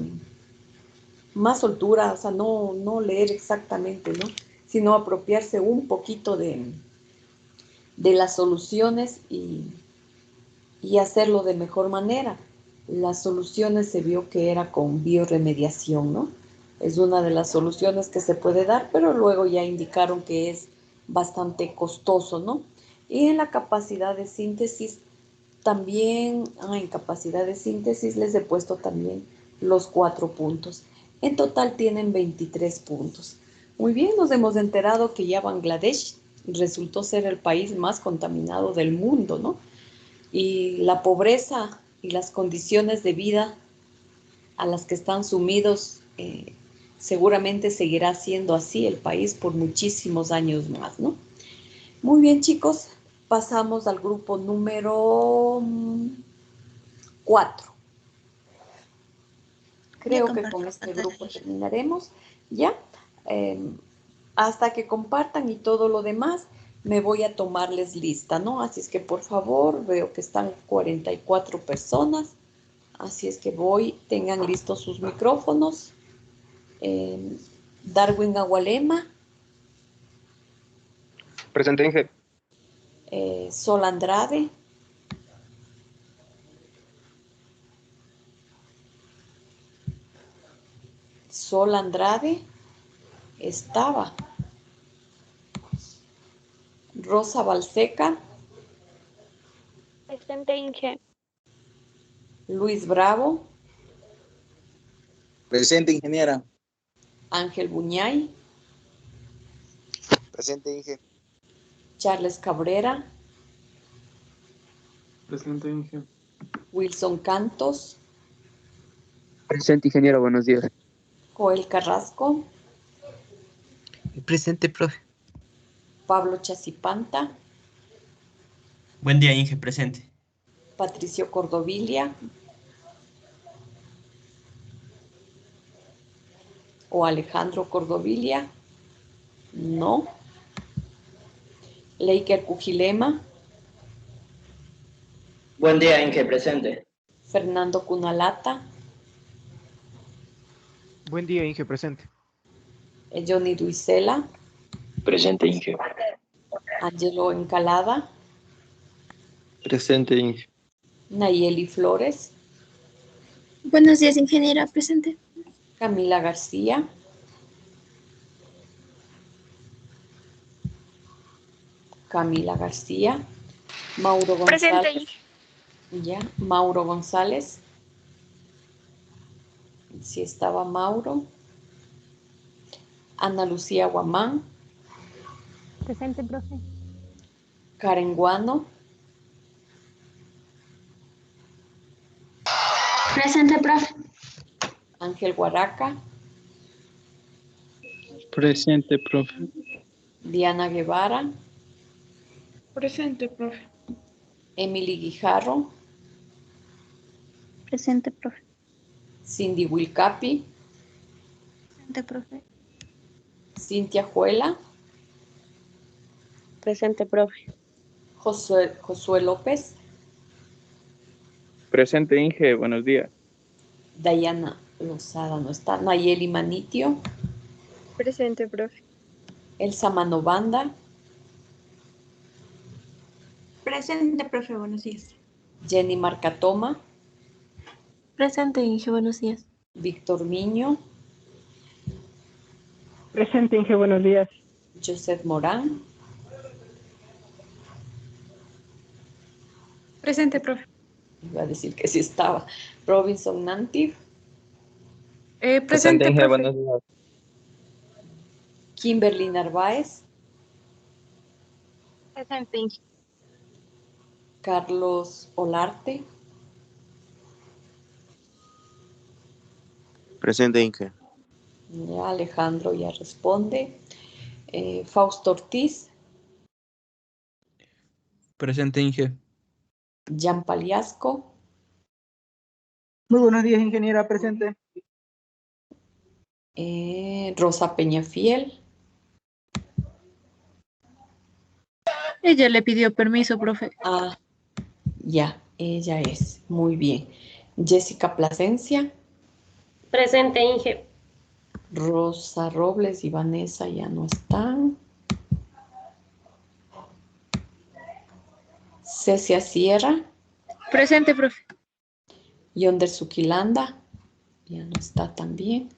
soltura, o sea, no leer exactamente, ¿no? Sino apropiarse un poquito de las soluciones y hacerlo de mejor manera. Las soluciones se vio que era con bioremediación, ¿no? Es una de las soluciones que se puede dar, pero luego ya indicaron que es bastante costoso, ¿no? Y en la capacidad de síntesis también, en capacidad de síntesis les he puesto también los 4 puntos. En total tienen 23 puntos. Muy bien, nos hemos enterado que ya Bangladesh resultó ser el país más contaminado del mundo, ¿no? Y la pobreza y las condiciones de vida a las que están sumidos seguramente seguirá siendo así el país por muchísimos años más, ¿no? Muy bien, chicos, pasamos al grupo número 4. Creo que con este grupo terminaremos, ¿ya? Hasta que compartan y todo lo demás, me voy a tomarles lista, ¿no? Así es que, por favor, veo que están 44 personas, así es que tengan listos sus micrófonos. Darwin Agualema. Presente, Inge. Sol Andrade. Sol Andrade estaba. Rosa Balseca. Presente, Inge. Luis Bravo. Presente, ingeniera. Ángel Buñay. Presente, Inge. Charles Cabrera. Presente, Inge. Wilson Cantos. Presente, ingeniero, buenos días. Joel Carrasco. Presente, profe. Pablo Chacipanta. Buen día, Inge, presente. Patricio Cordovilia. O Alejandro Cordovilia. No. Leiker Cujilema. Buen día, Inge, presente. Fernando Cunalata. Buen día, Inge, presente. Johnny Duisela. Presente, Inge. Angelo Encalada. Presente, Inge. Nayeli Flores. Buenos días, ingeniera, presente. Camila García. Camila García. Mauro González. Presente. Ya, Mauro González. Sí estaba Mauro. Ana Lucía Guamán. Presente, profe. Karen Guano. Presente, profe. Ángel Guaraca. Presente, profe. Diana Guevara. Presente, profe. Emily Guijarro. Presente, profe. Cindy Wilcapi. Presente, profe. Cintia Juela. Presente, profe. Josué López. Presente, Inge, buenos días. Dayana Lozada no está. Nayeli Manitio. Presente, profe. Elsa Manobanda. Presente, profe, buenos días. Jenny Marcatoma. Presente, Inge, buenos días. Víctor Miño. Presente, Inge, buenos días. Joseph Morán. Presente, profe. Iba a decir que sí estaba. Robinson Nantiv. Presente, Inge, profe. buenos días. Kimberly Narváez. Presente, Inge. Carlos Olarte. Presente, Inge. Ya Alejandro ya responde. Fausto Ortiz. Presente, Inge. Jan Paliasco. Muy buenos días, ingeniera, presente. Rosa Peñafiel. Ella le pidió permiso, profe. Ah, ya, ella es. Muy bien. Jessica Plasencia. Presente, Inge. Rosa Robles y Vanessa ya no están. Cecia Sierra. Presente, profe. Yonder Suquilanda. Ya no está también.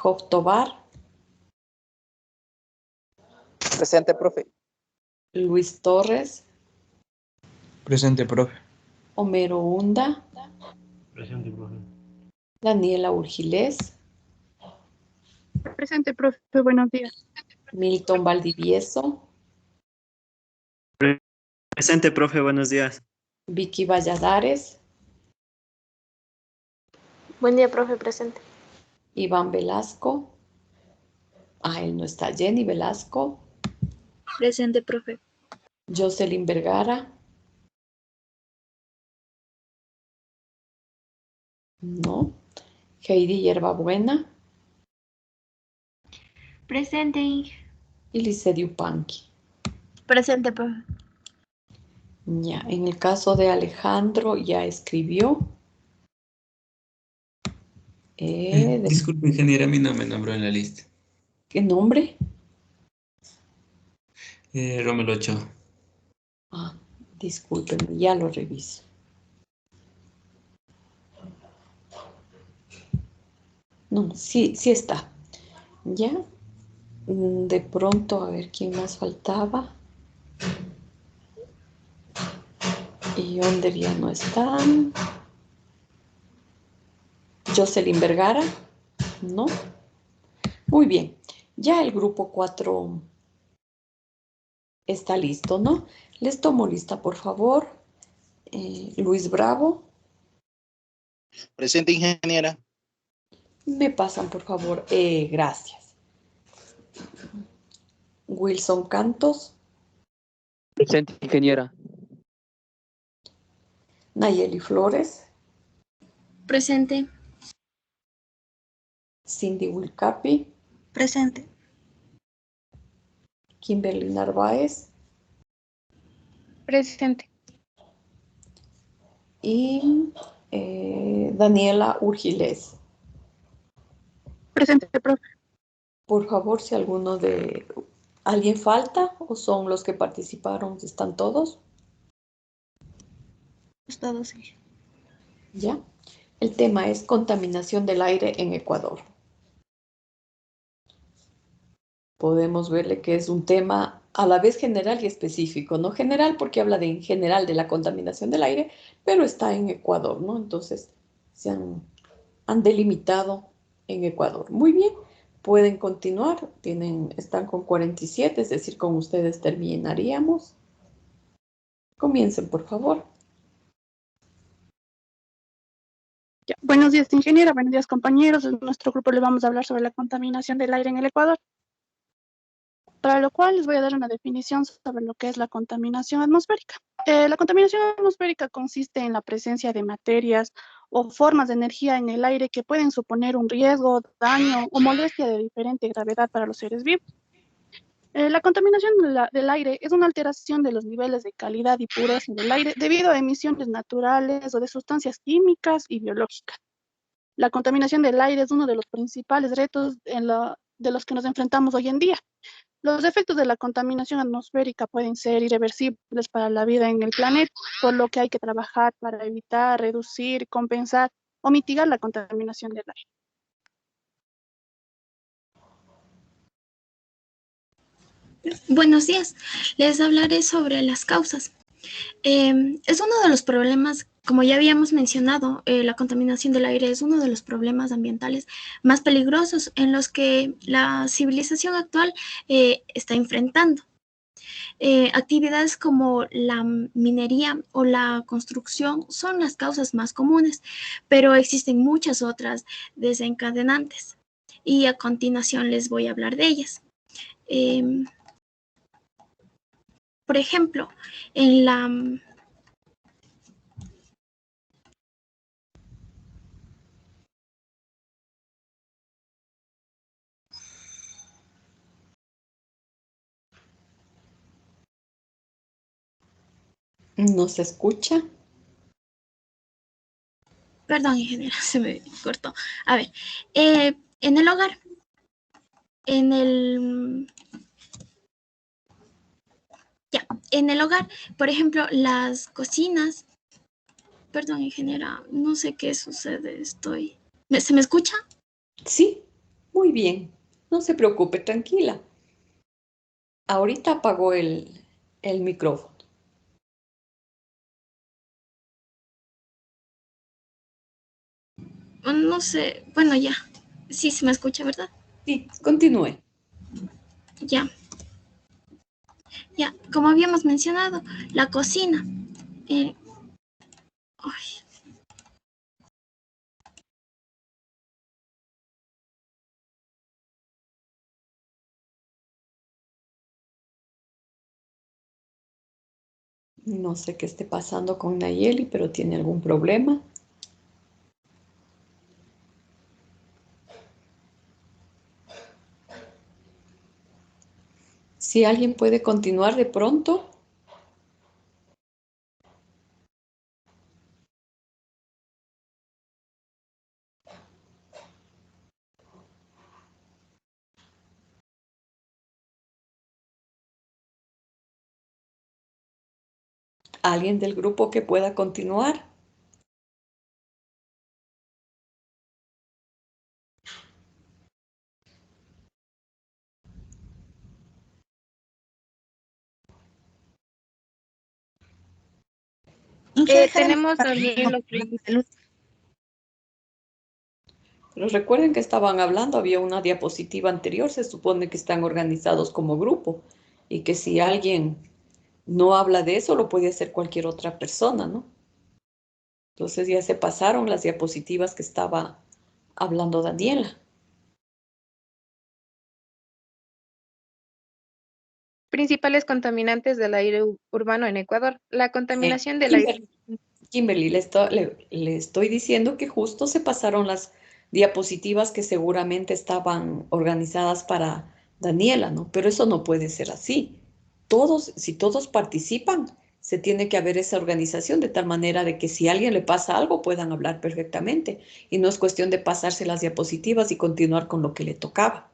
Job Tobar. Presente, profe. Luis Torres. Presente, profe. Homero Hunda. Presente, profe. Daniela Urgilés. Presente, profe. Buenos días. Milton Valdivieso. Presente, profe. Buenos días. Vicky Valladares. Buen día, profe, presente. Iván Velasco. Él no está. Jenny Velasco. Presente, profe. Jocelyn Vergara. No. Heidi Hierbabuena. Presente, Inge. Y Licedio Upanqui. Presente, profe. Ya, en el caso de Alejandro ya escribió. Disculpe, ingeniera, a mí no me nombró en la lista. ¿Qué nombre? Rómulo Ochoa. Discúlpeme, ya lo reviso. No, sí está. Ya. De pronto, a ver quién más faltaba. Y Yonder ya no están. Jocelyn Vergara. No. Muy bien. Ya el grupo 4 está listo, ¿no? Les tomo lista, por favor. Luis Bravo. Presente, ingeniera. Me pasan, por favor. Gracias. Wilson Cantos. Presente, ingeniera. Nayeli Flores. Presente. Cindy Wilcapi. Presente. Kimberly Narváez. Presente. Y Daniela Urgilés. Presente, profe. Por favor, si ¿Alguien falta o son los que participaron? ¿Están todos? Todos, sí. Ya. El tema es contaminación del aire en Ecuador. Podemos verle que es un tema a la vez general y específico. No general porque habla en general de la contaminación del aire, pero está en Ecuador, ¿no? Entonces, se han delimitado en Ecuador. Muy bien, pueden continuar. Están con 47, es decir, con ustedes terminaríamos. Comiencen, por favor. Ya. Buenos días, ingeniera. Buenos días, compañeros. En nuestro grupo le vamos a hablar sobre la contaminación del aire en el Ecuador. Para lo cual les voy a dar una definición sobre lo que es la contaminación atmosférica. La contaminación atmosférica consiste en la presencia de materias o formas de energía en el aire que pueden suponer un riesgo, daño o molestia de diferente gravedad para los seres vivos. La contaminación del aire es una alteración de los niveles de calidad y pureza del aire debido a emisiones naturales o de sustancias químicas y biológicas. La contaminación del aire es uno de los principales retos de los que nos enfrentamos hoy en día. Los efectos de la contaminación atmosférica pueden ser irreversibles para la vida en el planeta, por lo que hay que trabajar para evitar, reducir, compensar o mitigar la contaminación del aire. Buenos días. Les hablaré sobre las causas. Es uno de los problemas, como ya habíamos mencionado, la contaminación del aire es uno de los problemas ambientales más peligrosos en los que la civilización actual está enfrentando. Actividades como la minería o la construcción son las causas más comunes, pero existen muchas otras desencadenantes y a continuación les voy a hablar de ellas. Por ejemplo, en la ¿No se escucha? Perdón, ingeniera, se me cortó. A ver, en el hogar, en el... Ya, en el hogar, por ejemplo, las cocinas... Perdón, ingeniera, no sé qué sucede, estoy... ¿Se me escucha? Sí, muy bien. No se preocupe, tranquila. Ahorita apagó el micrófono. No sé, bueno, ya. Sí, se me escucha, ¿verdad? Sí, continúe. Ya. Ya, como habíamos mencionado, la cocina. Ay, No sé qué esté pasando con Nayeli, pero tiene algún problema. Si alguien puede continuar de pronto. ¿Alguien del grupo que pueda continuar? Tenemos también los principios. Pero recuerden que estaban hablando, había una diapositiva anterior, se supone que están organizados como grupo y que si alguien no habla de eso, lo puede hacer cualquier otra persona, ¿no? Entonces ya se pasaron las diapositivas que estaba hablando Daniela. Principales contaminantes del aire urbano en Ecuador. La contaminación del aire. Kimberly, le estoy diciendo que justo se pasaron las diapositivas que seguramente estaban organizadas para Daniela, ¿no? Pero eso no puede ser así. Si todos participan, se tiene que haber esa organización de tal manera de que si a alguien le pasa algo, puedan hablar perfectamente. Y no es cuestión de pasarse las diapositivas y continuar con lo que le tocaba.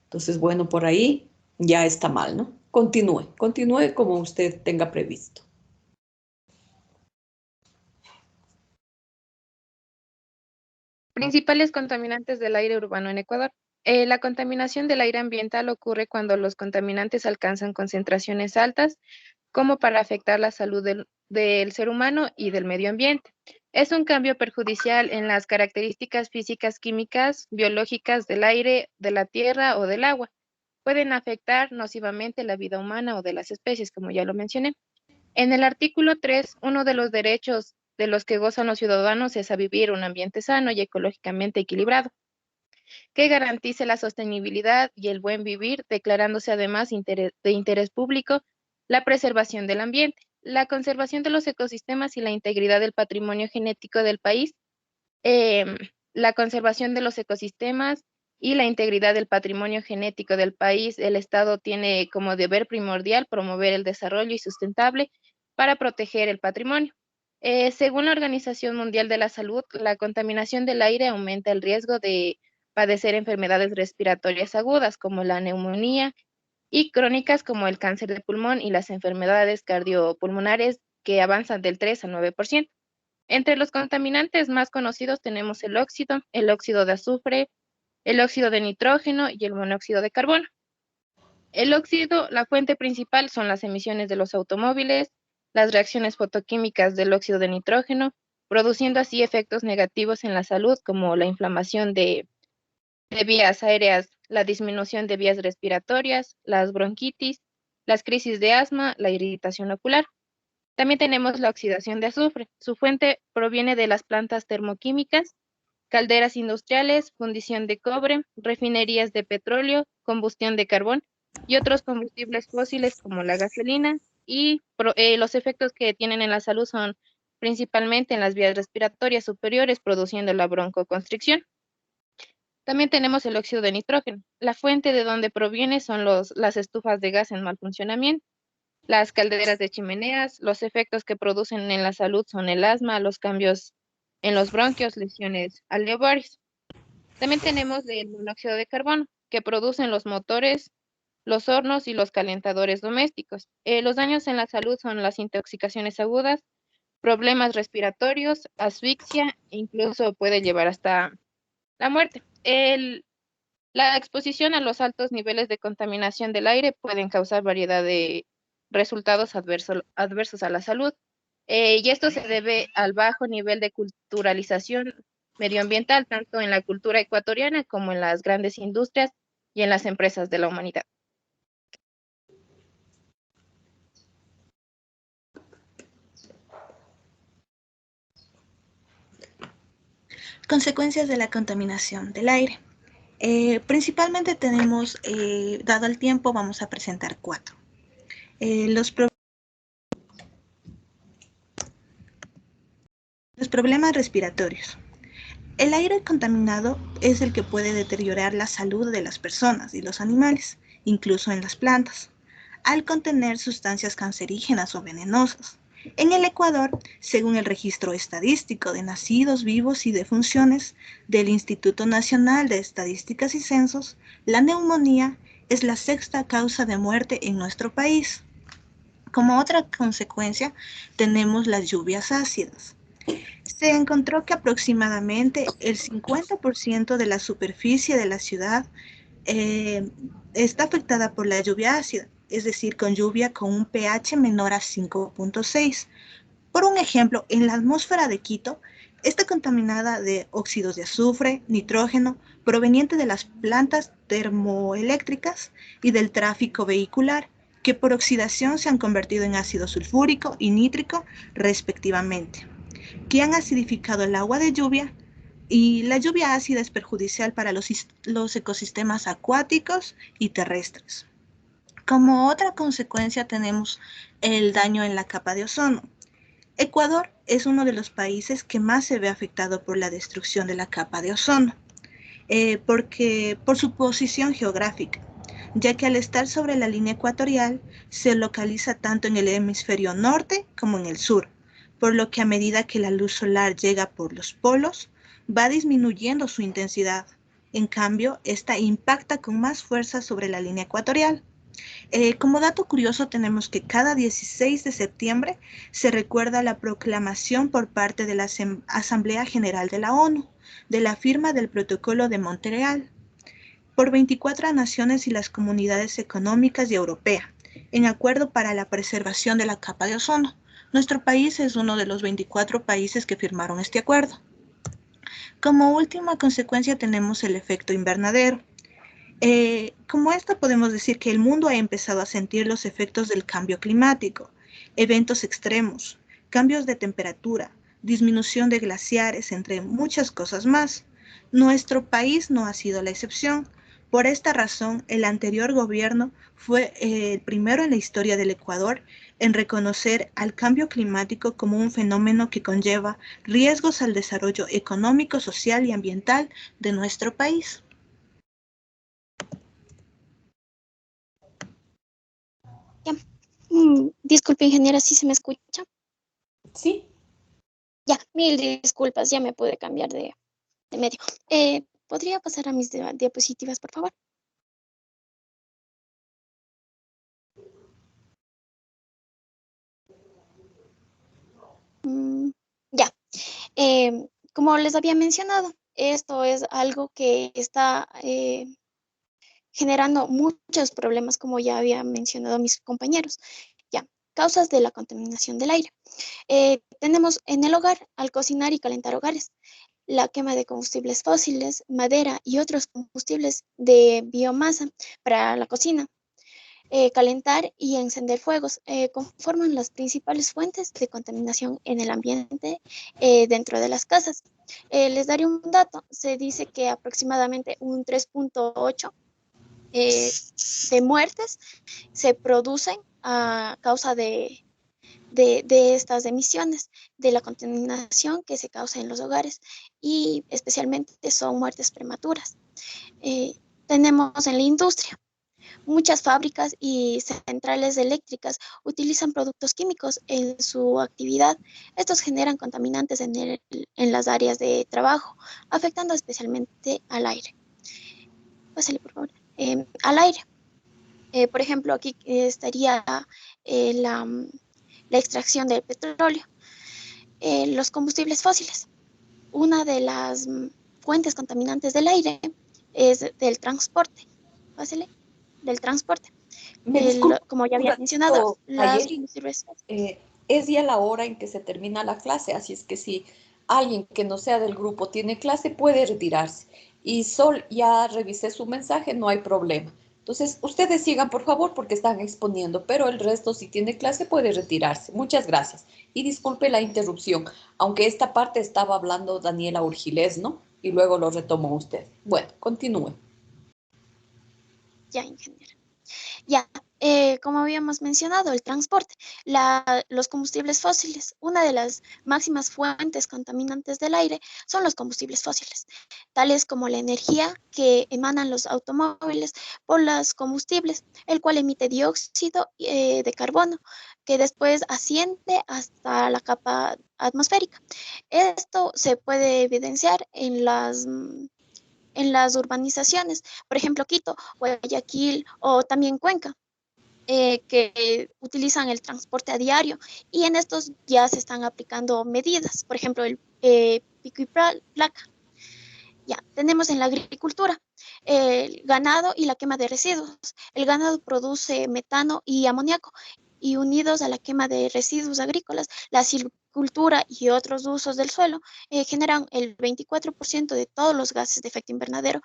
Entonces, bueno, por ahí ya está mal, ¿no? Continúe como usted tenga previsto. Principales contaminantes del aire urbano en Ecuador. La contaminación del aire ambiental ocurre cuando los contaminantes alcanzan concentraciones altas como para afectar la salud del ser humano y del medio ambiente. Es un cambio perjudicial en las características físicas, químicas, biológicas del aire, de la tierra o del agua. Pueden afectar nocivamente la vida humana o de las especies, como ya lo mencioné. En el artículo 3, uno de los derechos de los que gozan los ciudadanos es a vivir un ambiente sano y ecológicamente equilibrado, que garantice la sostenibilidad y el buen vivir, declarándose además de interés público la preservación del ambiente, la conservación de los ecosistemas y la integridad del patrimonio genético del país, la conservación de los ecosistemas y la integridad del patrimonio genético del país. El Estado tiene como deber primordial promover el desarrollo y sustentable para proteger el patrimonio. Según la Organización Mundial de la Salud, la contaminación del aire aumenta el riesgo de padecer enfermedades respiratorias agudas como la neumonía y crónicas como el cáncer de pulmón y las enfermedades cardiopulmonares que avanzan del 3 al 9%. Entre los contaminantes más conocidos tenemos el óxido de azufre, el óxido de nitrógeno y el monóxido de carbono. El óxido, la fuente principal son las emisiones de los automóviles, las reacciones fotoquímicas del óxido de nitrógeno, produciendo así efectos negativos en la salud como la inflamación de vías aéreas, la disminución de vías respiratorias, las bronquitis, las crisis de asma, la irritación ocular. También tenemos la oxidación de azufre. Su fuente proviene de las plantas termoquímicas, calderas industriales, fundición de cobre, refinerías de petróleo, combustión de carbón y otros combustibles fósiles como la gasolina. Y los efectos que tienen en la salud son principalmente en las vías respiratorias superiores, produciendo la broncoconstricción. También tenemos el óxido de nitrógeno. La fuente de donde proviene son las estufas de gas en mal funcionamiento. Las calderas de chimeneas, los efectos que producen en la salud son el asma, los cambios en los bronquios, lesiones alveolares. También tenemos el monóxido de carbono, que producen los motores, los hornos y los calentadores domésticos. Los daños en la salud son las intoxicaciones agudas, problemas respiratorios, asfixia, e incluso puede llevar hasta la muerte. La exposición a los altos niveles de contaminación del aire pueden causar variedad de resultados adversos a la salud. Y esto se debe al bajo nivel de culturalización medioambiental, tanto en la cultura ecuatoriana como en las grandes industrias y en las empresas de la humanidad. Consecuencias de la contaminación del aire. Principalmente tenemos, dado el tiempo, vamos a presentar 4. Los problemas respiratorios. El aire contaminado es el que puede deteriorar la salud de las personas y los animales, incluso en las plantas, al contener sustancias cancerígenas o venenosas. En el Ecuador, según el Registro Estadístico de Nacidos, Vivos y Defunciones del Instituto Nacional de Estadísticas y Censos, la neumonía es la 6ª causa de muerte en nuestro país. Como otra consecuencia, tenemos las lluvias ácidas. Se encontró que aproximadamente el 50% de la superficie de la ciudad está afectada por la lluvia ácida, es decir, con lluvia con un pH menor a 5.6. Por un ejemplo, en la atmósfera de Quito está contaminada de óxidos de azufre, nitrógeno, proveniente de las plantas termoeléctricas y del tráfico vehicular, que por oxidación se han convertido en ácido sulfúrico y nítrico respectivamente, que han acidificado el agua de lluvia, y la lluvia ácida es perjudicial para los ecosistemas acuáticos y terrestres. Como otra consecuencia tenemos el daño en la capa de ozono. Ecuador es uno de los países que más se ve afectado por la destrucción de la capa de ozono, por su posición geográfica, ya que al estar sobre la línea ecuatorial se localiza tanto en el hemisferio norte como en el sur, por lo que a medida que la luz solar llega por los polos, va disminuyendo su intensidad. En cambio, esta impacta con más fuerza sobre la línea ecuatorial. Como dato curioso, tenemos que cada 16 de septiembre se recuerda la proclamación por parte de la Asamblea General de la ONU de la firma del Protocolo de Montreal por 24 naciones y las comunidades económicas y europeas, en acuerdo para la preservación de la capa de ozono. Nuestro país es uno de los 24 países que firmaron este acuerdo. Como última consecuencia tenemos el efecto invernadero. Como esto podemos decir que el mundo ha empezado a sentir los efectos del cambio climático, eventos extremos, cambios de temperatura, disminución de glaciares, entre muchas cosas más. Nuestro país no ha sido la excepción. Por esta razón, el anterior gobierno fue el primero en la historia del Ecuador en reconocer al cambio climático como un fenómeno que conlleva riesgos al desarrollo económico, social y ambiental de nuestro país. Ya. Disculpe, ingeniera, ¿sí se me escucha? Sí. Ya, mil disculpas, ya me pude cambiar de medio. ¿Podría pasar a mis diapositivas, por favor? Ya. Como les había mencionado, esto es algo que está generando muchos problemas, como ya habían mencionado mis compañeros. Ya, causas de la contaminación del aire. Tenemos en el hogar, al cocinar y calentar hogares, la quema de combustibles fósiles, madera y otros combustibles de biomasa para la cocina. Calentar y encender fuegos conforman las principales fuentes de contaminación en el ambiente dentro de las casas. Les daré un dato. Se dice que aproximadamente un 3.8 de muertes se producen a causa de estas emisiones, de la contaminación que se causa en los hogares, y especialmente son muertes prematuras. Tenemos en la industria Muchas fábricas y centrales eléctricas utilizan productos químicos en su actividad. Estos generan contaminantes en las áreas de trabajo, afectando especialmente al aire. Pásale, por favor. Al aire. Por ejemplo, aquí estaría la extracción del petróleo, los combustibles fósiles. Una de las fuentes contaminantes del aire es del transporte. Pásale, del transporte. Me disculpo, Como ya un había mencionado, ratito, las Ayeri. combustibles Es ya la hora en que se termina la clase, así es que si alguien que no sea del grupo tiene clase, puede retirarse. Y Sol, ya revisé su mensaje, no hay problema. Entonces, ustedes sigan, por favor, porque están exponiendo, pero el resto, si tiene clase, puede retirarse. Muchas gracias. Y disculpe la interrupción, aunque esta parte estaba hablando Daniela Urgilés, ¿no? Y luego lo retomó usted. Bueno, continúe. ya, ingeniero. Ya, como habíamos mencionado, el transporte, los combustibles fósiles, una de las máximas fuentes contaminantes del aire son los combustibles fósiles, tales como la energía que emanan los automóviles por los combustibles, el cual emite dióxido de carbono, que después asciende hasta la capa atmosférica. Esto se puede evidenciar en las urbanizaciones, por ejemplo, Quito, Guayaquil o también Cuenca, que utilizan el transporte a diario y en estos ya se están aplicando medidas, por ejemplo, el pico y placa. Ya, tenemos en la agricultura el ganado y la quema de residuos. El ganado produce metano y amoníaco y unidos a la quema de residuos agrícolas, la silvicultura y otros usos del suelo generan el 24% de todos los gases de efecto invernadero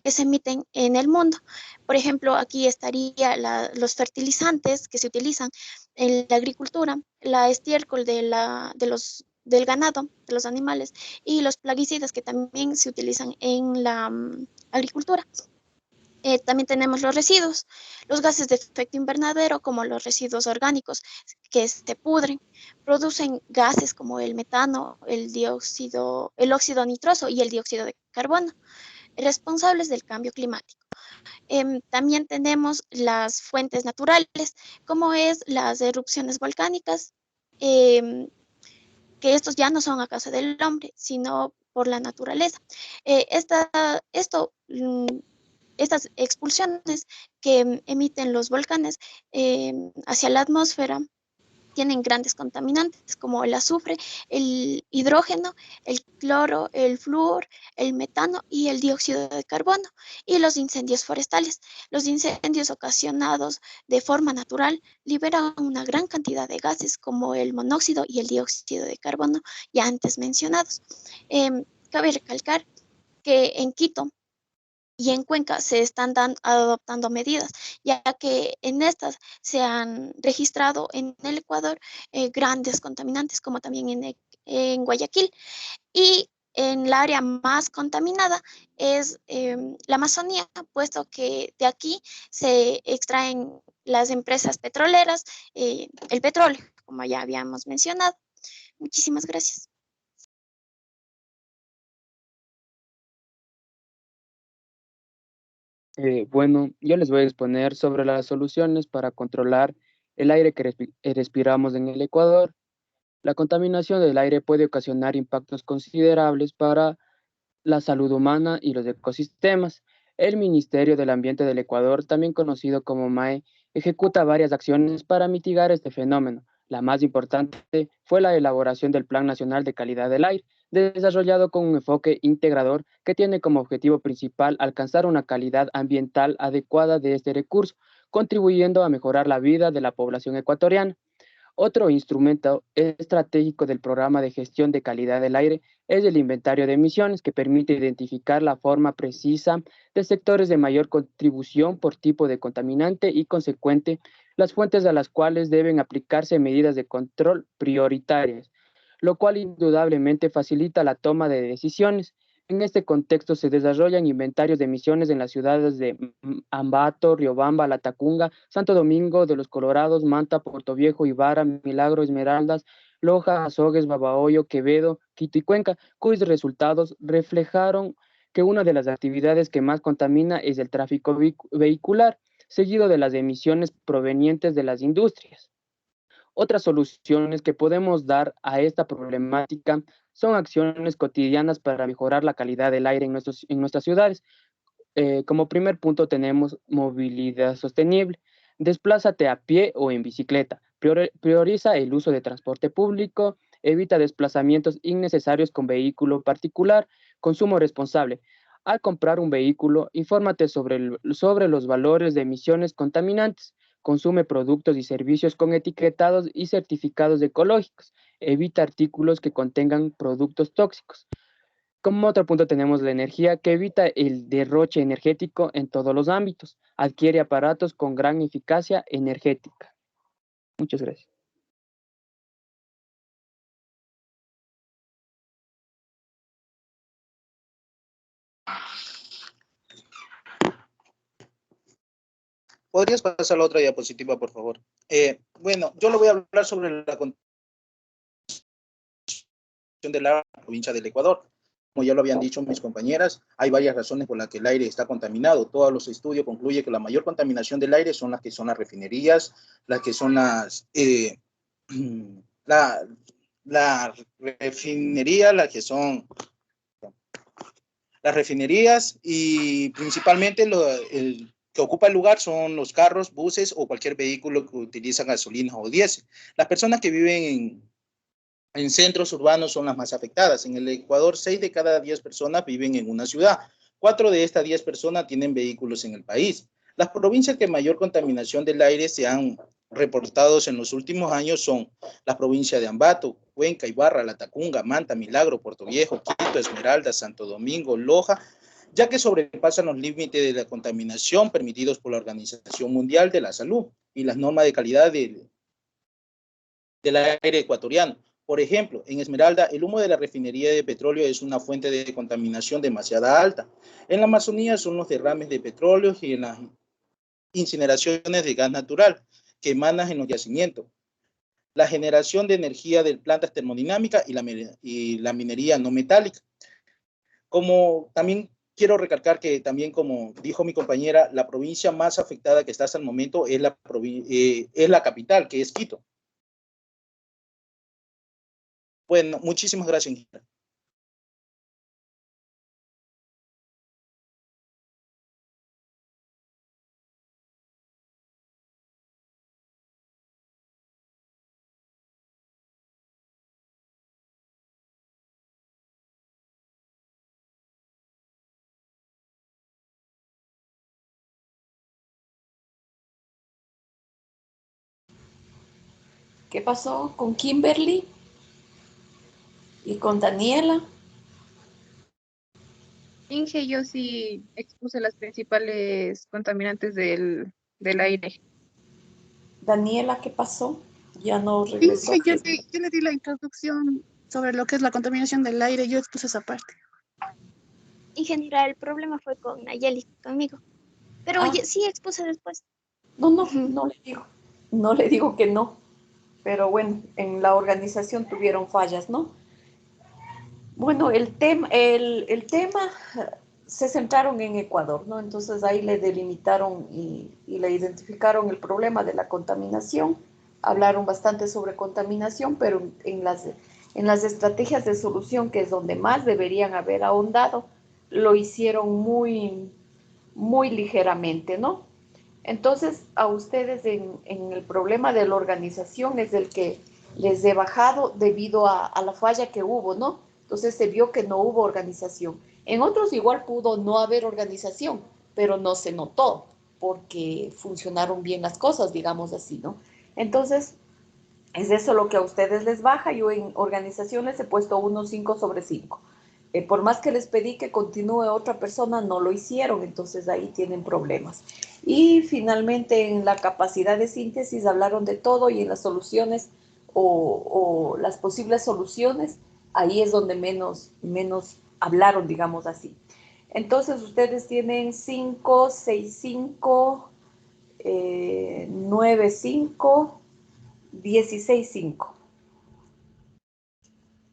que se emiten en el mundo. Por ejemplo, aquí estaría los fertilizantes que se utilizan en la agricultura, la estiércol del ganado, de los animales, y los plaguicidas que también se utilizan en la agricultura. También tenemos los residuos, los gases de efecto invernadero como los residuos orgánicos que se pudren, producen gases como el metano, el óxido nitroso y el dióxido de carbono, responsables del cambio climático. También tenemos las fuentes naturales, como es las erupciones volcánicas, que estos ya no son a causa del hombre, sino por la naturaleza. Estas expulsiones que emiten los volcanes hacia la atmósfera tienen grandes contaminantes como el azufre, el hidrógeno, el cloro, el flúor, el metano y el dióxido de carbono. Y los incendios forestales. Los incendios ocasionados de forma natural liberan una gran cantidad de gases como el monóxido y el dióxido de carbono ya antes mencionados. Cabe recalcar que en Quito y en Cuenca se están adoptando medidas, ya que en estas se han registrado en el Ecuador grandes contaminantes, como también en Guayaquil. Y en la área más contaminada es la Amazonía, puesto que de aquí se extraen las empresas petroleras, el petróleo, como ya habíamos mencionado. Muchísimas gracias. Bueno, yo les voy a exponer sobre las soluciones para controlar el aire que respiramos en el Ecuador. La contaminación del aire puede ocasionar impactos considerables para la salud humana y los ecosistemas. El Ministerio del Ambiente del Ecuador, también conocido como MAE, ejecuta varias acciones para mitigar este fenómeno. La más importante fue la elaboración del Plan Nacional de Calidad del Aire, desarrollado con un enfoque integrador que tiene como objetivo principal alcanzar una calidad ambiental adecuada de este recurso, contribuyendo a mejorar la vida de la población ecuatoriana. Otro instrumento estratégico del Programa de Gestión de Calidad del Aire es el inventario de emisiones, que permite identificar la forma precisa de sectores de mayor contribución por tipo de contaminante y consecuente las fuentes a las cuales deben aplicarse medidas de control prioritarias, lo cual indudablemente facilita la toma de decisiones. En este contexto se desarrollan inventarios de emisiones en las ciudades de Ambato, Riobamba, Latacunga, Santo Domingo de los Colorados, Manta, Portoviejo, Ibarra, Milagro, Esmeraldas, Loja, Azogues, Babahoyo, Quevedo, Quito y Cuenca, cuyos resultados reflejaron que una de las actividades que más contamina es el tráfico vehicular. seguido de las emisiones provenientes de las industrias. Otras soluciones que podemos dar a esta problemática son acciones cotidianas para mejorar la calidad del aire en nuestras ciudades. Como primer punto tenemos movilidad sostenible. Desplázate a pie o en bicicleta. Prioriza el uso de transporte público. Evita desplazamientos innecesarios con vehículo particular. Consumo responsable. Al comprar un vehículo, infórmate sobre los valores de emisiones contaminantes. Consume productos y servicios con etiquetados y certificados ecológicos. Evita artículos que contengan productos tóxicos. Como otro punto tenemos la energía, que evita el derroche energético en todos los ámbitos. Adquiere aparatos con gran eficacia energética. Muchas gracias. ¿Podrías pasar a la otra diapositiva, por favor? Bueno, yo le voy a hablar sobre la condición de la provincia del Ecuador. Como ya lo habían dicho mis compañeras, hay varias razones por las que el aire está contaminado. Todos los estudios concluyen que la mayor contaminación del aire son las que son las refinerías, las que son la refinería, las que son las refinerías y principalmente el que ocupa el lugar son los carros, buses o cualquier vehículo que utiliza gasolina o diésel. Las personas que viven en centros urbanos son las más afectadas. En el Ecuador, 6 de cada 10 personas viven en una ciudad. 4 de estas 10 personas tienen vehículos en el país. Las provincias que mayor contaminación del aire se han reportado en los últimos años son las provincias de Ambato, Cuenca, Ibarra, Latacunga, Manta, Milagro, Puerto Viejo, Quito, Esmeralda, Santo Domingo, Loja, ya que sobrepasan los límites de la contaminación permitidos por la Organización Mundial de la Salud y las normas de calidad del aire ecuatoriano. Por ejemplo, en Esmeralda, el humo de la refinería de petróleo es una fuente de contaminación demasiado alta. En la Amazonía son los derrames de petróleo y en las incineraciones de gas natural que emanan en los yacimientos. La generación de energía de plantas termodinámicas y la minería no metálica. Como también quiero recalcar que también, como dijo mi compañera, la provincia más afectada que está hasta el momento es la capital, que es Quito. Bueno, muchísimas gracias, ingeniera. ¿Qué pasó con Kimberly y con Daniela? Inge, yo sí expuse las principales contaminantes del aire. Daniela, ¿qué pasó? Ya no regresó. Yo le di la introducción sobre lo que es la contaminación del aire, yo expuse esa parte. Ingeniera, el problema fue con Nayeli, conmigo. Pero oye, sí expuse después. No le digo que no. Pero bueno, en la organización tuvieron fallas, ¿no? Bueno, el tema se centraron en Ecuador, ¿no? Entonces ahí le delimitaron y le identificaron el problema de la contaminación. Hablaron bastante sobre contaminación, pero en las estrategias de solución, que es donde más deberían haber ahondado, lo hicieron muy, muy ligeramente, ¿no? Entonces, a ustedes en el problema de la organización es el que les he bajado debido a la falla que hubo, ¿no? Entonces se vio que no hubo organización. En otros igual pudo no haber organización, pero no se notó porque funcionaron bien las cosas, digamos así, ¿no? Entonces, es eso lo que a ustedes les baja. Yo en organización les he puesto 1.5 sobre 5. Por más que les pedí que continúe otra persona, no lo hicieron, entonces ahí tienen problemas. Y finalmente en la capacidad de síntesis hablaron de todo y en las soluciones o las posibles soluciones, ahí es donde menos hablaron, digamos así. Entonces ustedes tienen 5, 6, 5, 9, 5, 16, 5.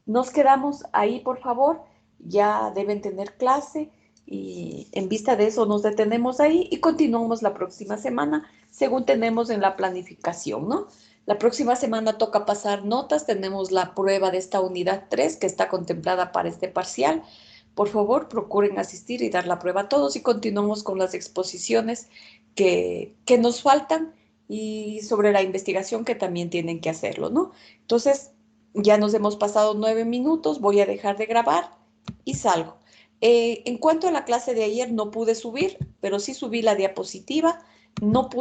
Nos quedamos ahí, por favor. Ya deben tener clase. Y en vista de eso nos detenemos ahí y continuamos la próxima semana, según tenemos en la planificación, ¿no? La próxima semana toca pasar notas, tenemos la prueba de esta unidad 3 que está contemplada para este parcial. Por favor, procuren asistir y dar la prueba a todos y continuamos con las exposiciones que nos faltan y sobre la investigación que también tienen que hacerlo, ¿no? Entonces, ya nos hemos pasado 9 minutos, voy a dejar de grabar y salgo. En cuanto a la clase de ayer, no pude subir, pero sí subí la diapositiva. No pude